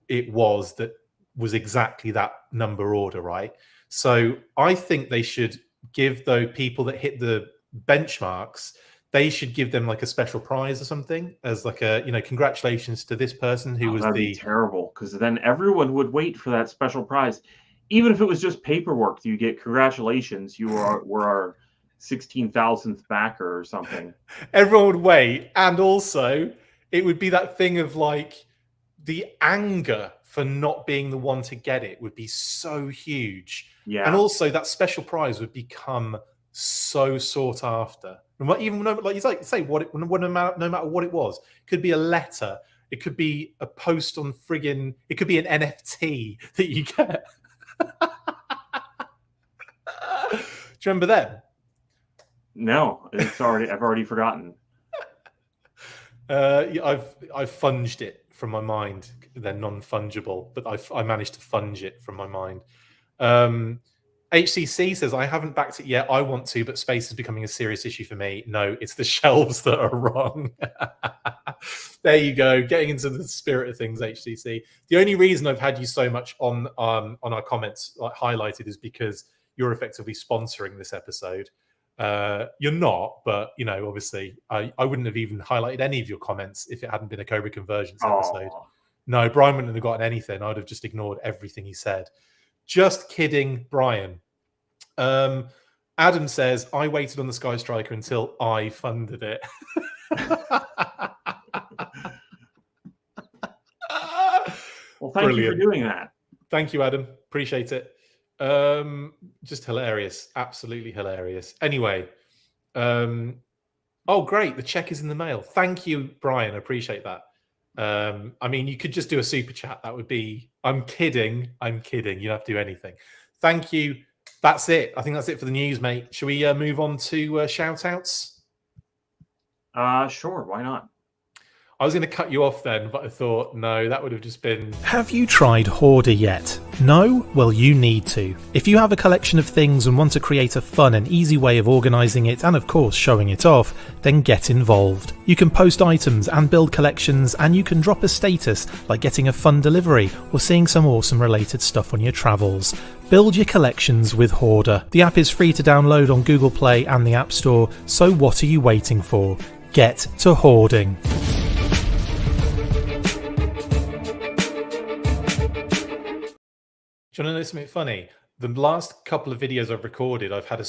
Speaker 1: it was that was exactly that number order, right? So I think they should give those people that hit the benchmarks, they should give them like a special prize or something, as like a congratulations to this person who was
Speaker 2: that'd be terrible, because then everyone would wait for that special prize. Even if it was just paperwork, you get congratulations, were our 16,000th backer or something.
Speaker 1: Everyone would wait, and also it would be that thing of like the anger for not being the one to get it would be so huge.
Speaker 2: Yeah,
Speaker 1: and also that special prize would become so sought after. Even like you say, no matter what it was, it could be a letter, it could be a post on it could be an NFT that you get. Do you remember them?
Speaker 2: No, I've already forgotten.
Speaker 1: Yeah, I've funged it from my mind. They're non-fungible, but I managed to funge it from my mind. HCC says, I haven't backed it yet. I want to, but space is becoming a serious issue for me. No, it's the shelves that are wrong. There you go. Getting into the spirit of things, HCC. The only reason I've had you so much on our comments highlighted is because you're effectively sponsoring this episode. You're not, but obviously I wouldn't have even highlighted any of your comments if it hadn't been a Cobra Convergence episode. No, Brian wouldn't have gotten anything. I'd have just ignored everything he said. Just kidding, Brian. Adam says, I waited on the Sky Striker until I funded it.
Speaker 2: Well, thank you for doing that.
Speaker 1: Thank you, Adam. Appreciate it. Just hilarious. Absolutely hilarious. Anyway. Oh, great. The check is in the mail. Thank you, Brian. I appreciate that. I mean, you could just do a super chat. That would be... I'm kidding. You don't have to do anything. Thank you. That's it. I think that's it for the news, mate. Shall we move on to shout-outs?
Speaker 2: Sure. Why not?
Speaker 1: I was going to cut you off then, but I thought, no, that would have just been...
Speaker 3: Have you tried Hoarder yet? No? Well, you need to. If you have a collection of things and want to create a fun and easy way of organising it and of course showing it off, then get involved. You can post items and build collections, and you can drop a status like getting a fun delivery or seeing some awesome related stuff on your travels. Build your collections with Hoarder. The app is free to download on Google Play and the App Store, so what are you waiting for? Get to hoarding.
Speaker 1: Do you want to know something funny? The last couple of videos I've recorded, I've had it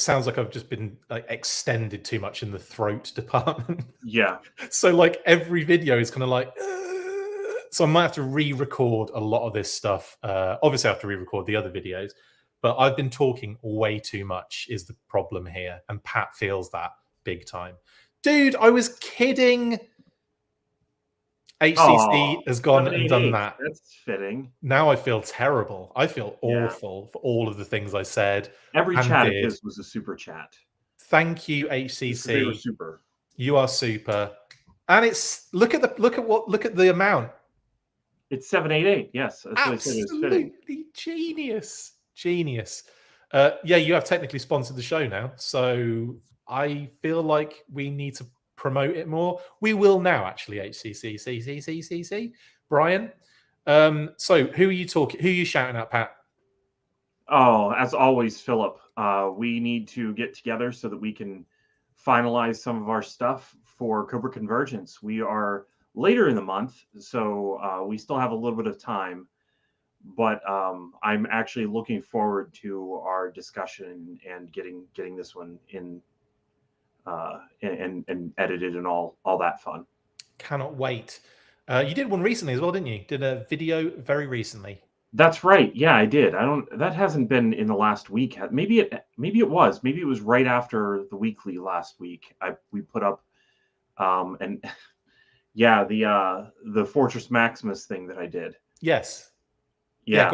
Speaker 1: sounds like I've just been extended too much in the throat department.
Speaker 2: Yeah.
Speaker 1: So every video is kind of like, so I might have to re-record a lot of this stuff. Obviously I have to re-record the other videos, but I've been talking way too much is the problem here. And Pat feels that big time. Dude, I was kidding. HCC has gone and done that.
Speaker 2: That's fitting.
Speaker 1: Now I feel terrible. I feel awful for all of the things I said.
Speaker 2: Every chat of his was a super chat.
Speaker 1: Thank you, HCC.
Speaker 2: They were super.
Speaker 1: You are super. And it's look at the amount.
Speaker 2: It's 788. Yes, that's
Speaker 1: absolutely genius. Yeah, you have technically sponsored the show now, so I feel like we need to promote it more. We will now, actually. HCC, Brian. So who are you talking? Who are you shouting at, Pat?
Speaker 2: Oh, as always, Philip. We need to get together so that we can finalize some of our stuff for Cobra Convergence. We are later in the month, so we still have a little bit of time. But I'm actually looking forward to our discussion and getting this one in. And edited and all that fun.
Speaker 1: Cannot wait. You did one recently as well, didn't you? Did a video very recently.
Speaker 2: That's right. Yeah, I did. That hasn't been in the last week. Maybe it was. Maybe it was right after the weekly last week. We put up and yeah, the Fortress Maximus thing that I did.
Speaker 1: Yes. Yeah,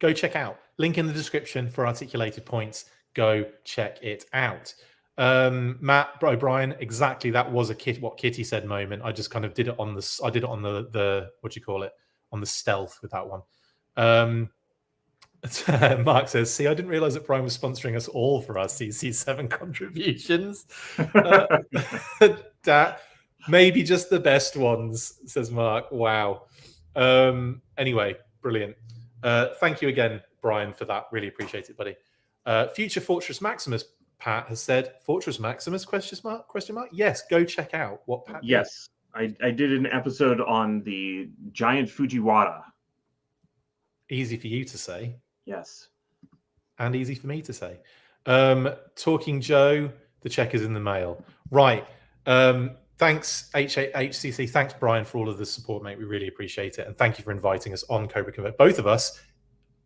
Speaker 1: go check out. Link in the description for articulated points. Go check it out. Matt O'Brien, exactly. That was what Kitty said moment. I just kind of did it on the. I did it on the what do you call it, on the stealth with that one. Mark says, "See, I didn't realize that Brian was sponsoring us all for our CC7 contributions. That maybe just the best ones," says Mark. Wow. Anyway, brilliant. Thank you again, Brian, for that. Really appreciate it, buddy. Future Fortress Maximus. Pat has said, Fortress Maximus, question mark? Yes, go check out what Pat did.
Speaker 2: Yes, I did an episode on the giant Fujiwara.
Speaker 1: Easy for you to say.
Speaker 2: Yes.
Speaker 1: And easy for me to say. Talking Joe, the check is in the mail. Right. Thanks, HCC. Thanks, Brian, for all of the support, mate. We really appreciate it. And thank you for inviting us on Cobra Convergence. Both of us,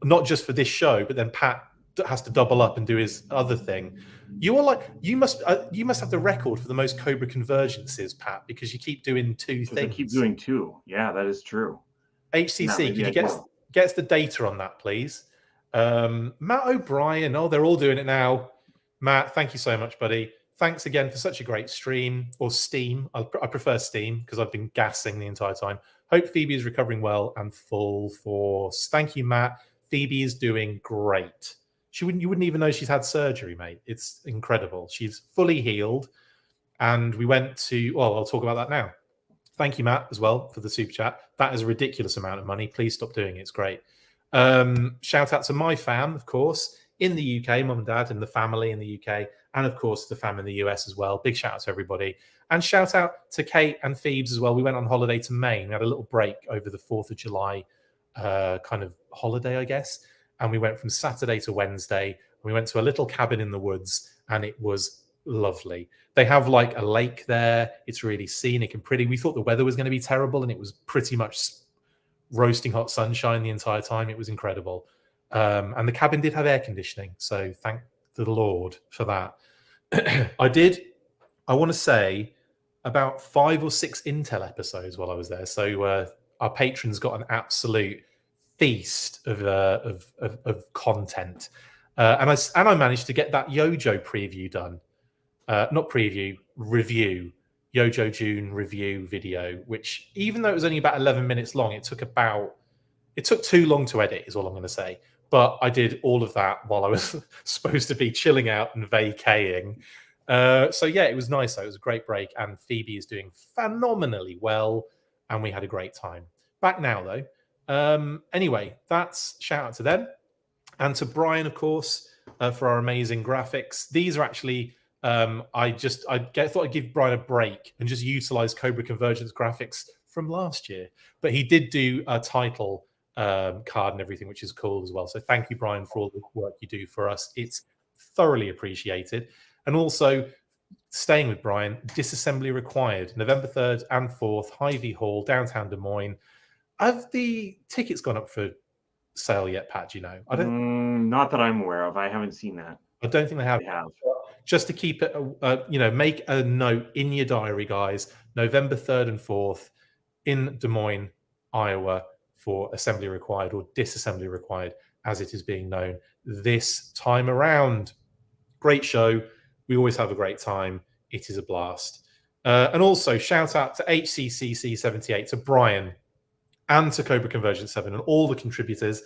Speaker 1: not just for this show, but then Pat has to double up and do his other thing. You are you must have the record for the most Cobra Convergences, Pat, because you keep doing two things.
Speaker 2: I keep doing two. Yeah, that is true.
Speaker 1: HCC, can you get us the data on that, please? Matt O'Brien. Oh, they're all doing it now. Matt, thank you so much, buddy. thanks again for such a great stream, or Steam. I prefer Steam because I've been gassing the entire time. Hope Phoebe is recovering well and full force. Thank you, Matt. Phoebe is doing great. You wouldn't even know she's had surgery, mate. It's incredible. She's fully healed. And we went to, well, I'll talk about that now. Thank you, Matt, as well, for the super chat. That is a ridiculous amount of money. Please stop doing it. It's great. Shout out to my fam, of course, in the UK, mum and dad, and the family in the UK, and of course the fam in the US as well. Big shout out to everybody. And shout out to Kate and Phoebes as well. We went on holiday to Maine. We had a little break over the 4th of July kind of holiday, I guess. And we went from Saturday to Wednesday. We went to a little cabin in the woods, and it was lovely. They have like a lake there. It's really scenic and pretty. We thought the weather was going to be terrible, and it was pretty much roasting hot sunshine the entire time. It was incredible. And the cabin did have air conditioning, so thank the Lord for that. I want to say, about 5 or 6 Intel episodes while I was there. So our patrons got an absolute feast of content. And I managed to get that Yojo preview done. Not preview, review. Yojo June review video, which even though it was only about 11 minutes long, it took too long to edit, is all I'm going to say. But I did all of that while I was supposed to be chilling out and vacaying. So yeah, it was nice though. It was a great break, and Phoebe is doing phenomenally well, and we had a great time. Back now though. Anyway, that's shout out to them, and to Brian, of course, for our amazing graphics. These are actually thought I'd give Brian a break and just utilize Cobra Convergence graphics from last year, but he did do a title card and everything, which is cool as well. So thank you, Brian, for all the work you do for us. It's thoroughly appreciated. And also, staying with Brian, disassembly required, November 3rd and 4th, Hy-Vee Hall, downtown Des Moines. Have the tickets gone up for sale yet, Pat? Do you know? I don't.
Speaker 2: Not that I'm aware of. I haven't seen that.
Speaker 1: I don't think they have. Just to keep it, make a note in your diary, guys. November 3rd and 4th in Des Moines, Iowa, for assembly required, or disassembly required, as it is being known this time around. Great show. We always have a great time. It is a blast. And also, shout out to HCCC78, to Brian, and to Cobra Convergence 7, and all the contributors,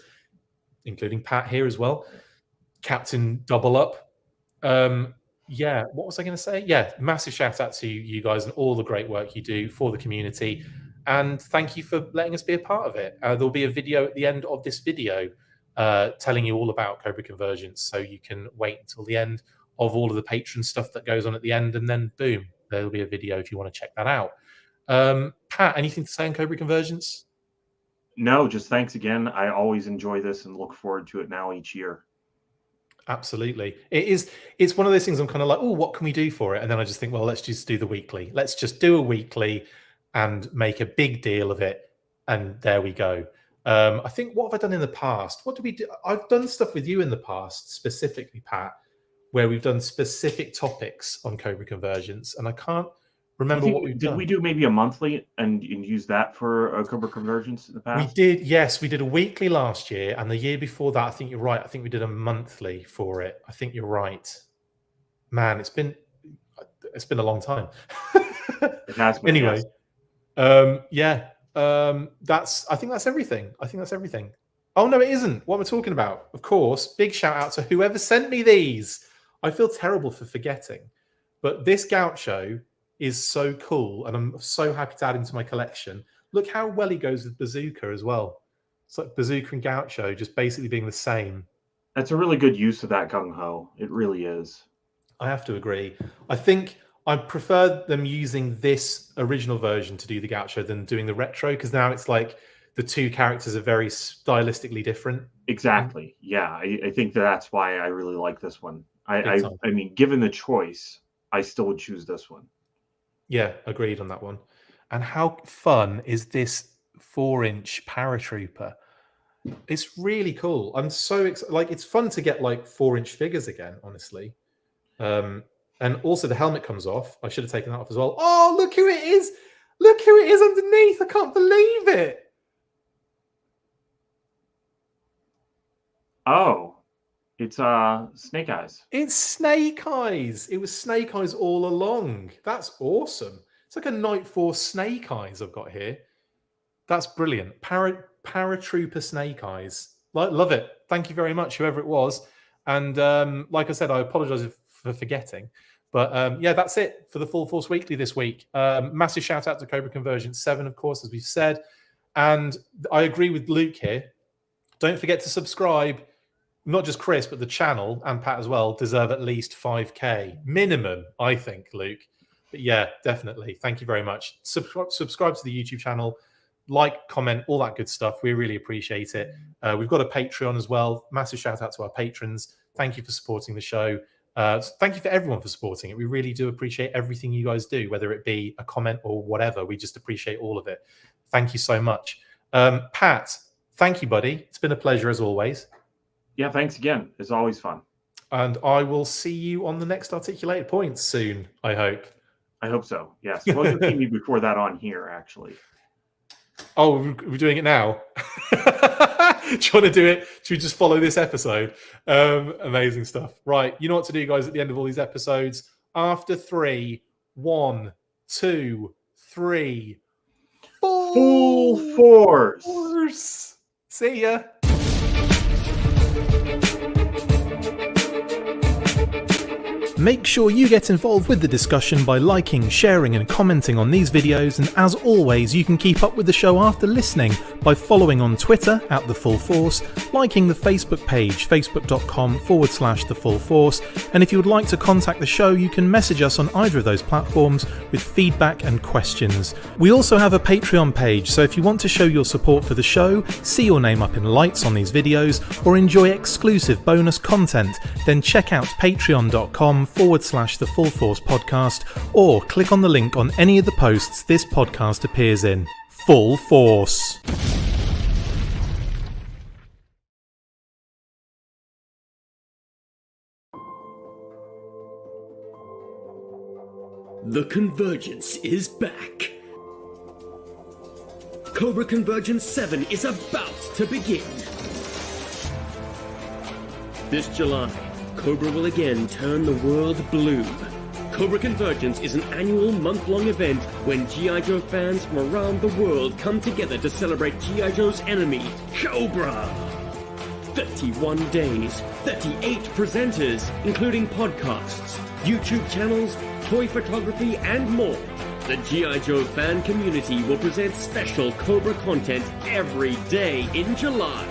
Speaker 1: including Pat here as well. Captain Double Up. Yeah, what was I going to say? Yeah, massive shout out to you guys and all the great work you do for the community. And thank you for letting us be a part of it. There'll be a video at the end of this video telling you all about Cobra Convergence. So you can wait until the end of all of the patron stuff that goes on at the end. And then boom, there'll be a video if you want to check that out. Pat, anything to say on Cobra Convergence?
Speaker 2: No, just thanks again. I always enjoy this and look forward to it now each year.
Speaker 1: Absolutely. It's one of those things I'm kind of like, oh, what can we do for it? And then I just think, well, let's just do the weekly. Let's just do a weekly and make a big deal of it. And there we go. I think, what have I done in the past? What do we do? I've done stuff with you in the past, specifically, Pat, where we've done specific topics on Cobra Convergence. And I can't remember what we've done.
Speaker 2: Did we do maybe a monthly and use that for Cobra Convergence in the past?
Speaker 1: We did, yes. We did a weekly last year, and the year before that, I think you're right. I think we did a monthly for it. I think you're right. Man, it's been a long time.
Speaker 2: It has been.
Speaker 1: Anyway,
Speaker 2: yes.
Speaker 1: I think that's everything. I think that's everything. Oh no, it isn't. What am I talking about? Of course, big shout out to whoever sent me these. I feel terrible for forgetting, but this Gaucho is so cool, and I'm so happy to add him to my collection. Look how well he goes with Bazooka as well. It's like Bazooka and Gaucho just basically being the same.
Speaker 2: That's a really good use of that gung ho. It really is.
Speaker 1: I have to agree. I think I prefer them using this original version to do the Gaucho than doing the retro, because now it's like the two characters are very stylistically different.
Speaker 2: Exactly. Yeah, I think that's why I really like this one. I mean, given the choice, I still would choose this one.
Speaker 1: Yeah, agreed on that one. And how fun is this 4-inch paratrooper? It's really cool. I'm so excited. Like, it's fun to get like 4-inch figures again, honestly. And also the helmet comes off. I should have taken that off as well. Oh, look who it is. Look who it is underneath. I can't believe it.
Speaker 2: Oh. It's Snake Eyes.
Speaker 1: It's Snake Eyes. It was Snake Eyes all along. That's awesome. It's like a Night Force Snake Eyes I've got here. That's brilliant. Paratrooper Snake Eyes. Love it. Thank you very much, whoever it was. And like I said, I apologize for forgetting. But yeah, that's it for the Full Force Weekly this week. Massive shout out to Cobra Convergence 7, of course, as we've said. And I agree with Luke here. Don't forget to subscribe. Not just Chris, but the channel and Pat as well deserve at least 5K minimum, I think, Luke. But yeah, definitely. Thank you very much. Subscribe to the YouTube channel, like, comment, all that good stuff. We really appreciate it. We've got a Patreon as well. Massive shout out to our patrons. Thank you for supporting the show. Thank you for everyone for supporting it. We really do appreciate everything you guys do, whether it be a comment or whatever. We just appreciate all of it. Thank you so much. Pat, thank you, buddy. It's been a pleasure as always.
Speaker 2: Yeah, thanks again. It's always fun.
Speaker 1: And I will see you on the next Articulated Points soon, I hope.
Speaker 2: I hope so, yes. Well, you'll see me before that on here, actually.
Speaker 1: Oh, we're doing it now? Do you want to do it? Should we just follow this episode? Amazing stuff. Right, you know what to do, guys, at the end of all these episodes. After 3, 1, 2, 3,
Speaker 2: Full Force.
Speaker 1: See ya.
Speaker 3: Make sure you get involved with the discussion by liking, sharing and commenting on these videos, and as always you can keep up with the show after listening by following on Twitter @TheFullForce, liking the Facebook page facebook.com/TheFullForce, and if you would like to contact the show you can message us on either of those platforms with feedback and questions. We also have a Patreon page, so if you want to show your support for the show, see your name up in lights on these videos, or enjoy exclusive bonus content, then check out patreon.com/TheFullForce podcast, or click on the link on any of the posts this podcast appears in. Full Force.
Speaker 4: The Convergence is back. Cobra Convergence 7 is about to begin. This July, Cobra will again turn the world blue. Cobra Convergence is an annual month-long event when G.I. Joe fans from around the world come together to celebrate G.I. Joe's enemy, Cobra. 31 days, 38 presenters, including podcasts, YouTube channels, toy photography, and more. The G.I. Joe fan community will present special Cobra content every day in July.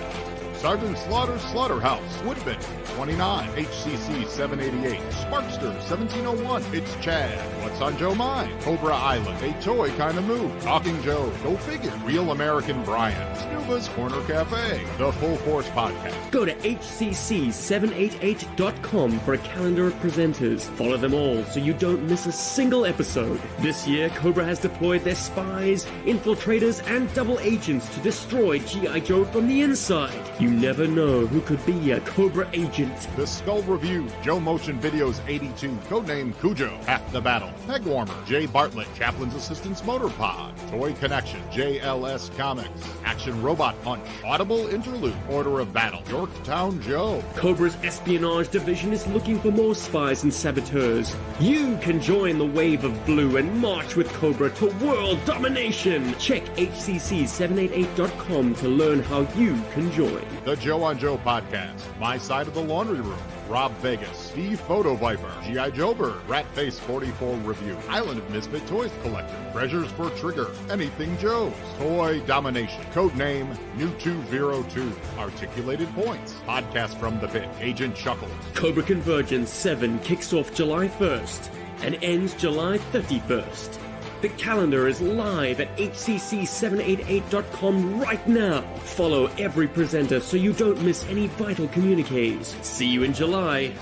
Speaker 5: Sergeant Slaughter's Slaughterhouse, Woodman, 29, HCC 788, Sparkster 1701, It's Chad, What's on Joe Mind, Cobra Island, A Toy Kinda Move, Talking Joe, Go Figure, Real American Brian, Snuba's Corner Cafe, The Full Force Podcast.
Speaker 4: Go to hcc788.com for a calendar of presenters. Follow them all so you don't miss a single episode. This year, Cobra has deployed their spies, infiltrators, and double agents to destroy G.I. Joe from the inside. You never know who could be a Cobra agent.
Speaker 5: The Skull Review, Joe Motion Videos 82, codename Cujo, Half the Battle, Peg Warmer, Jay Bartlett, Chaplain's Assistance Motor Pod, Toy Connection, JLS Comics, Action Robot Punch, Audible Interlude, Order of Battle, Yorktown Joe.
Speaker 4: Cobra's espionage division is looking for more spies and saboteurs. You can join the wave of blue and march with Cobra to world domination. Check hcc788.com to learn how you can join.
Speaker 5: The Joe on Joe Podcast, My Side of the Laundry Room, Rob Vegas, Steve Photo Viper, G.I. Joe Bird, Ratface 44 Review, Island of Misfit Toys Collector, Treasures for Trigger, Anything Joe's, Toy Domination, Codename New 202, Articulated Points, Podcast from the Pit, Agent Chuckle.
Speaker 4: Cobra Convergence 7 kicks off July 1st and ends July 31st. The calendar is live at hcc788.com right now. Follow every presenter so you don't miss any vital communiques. See you in July.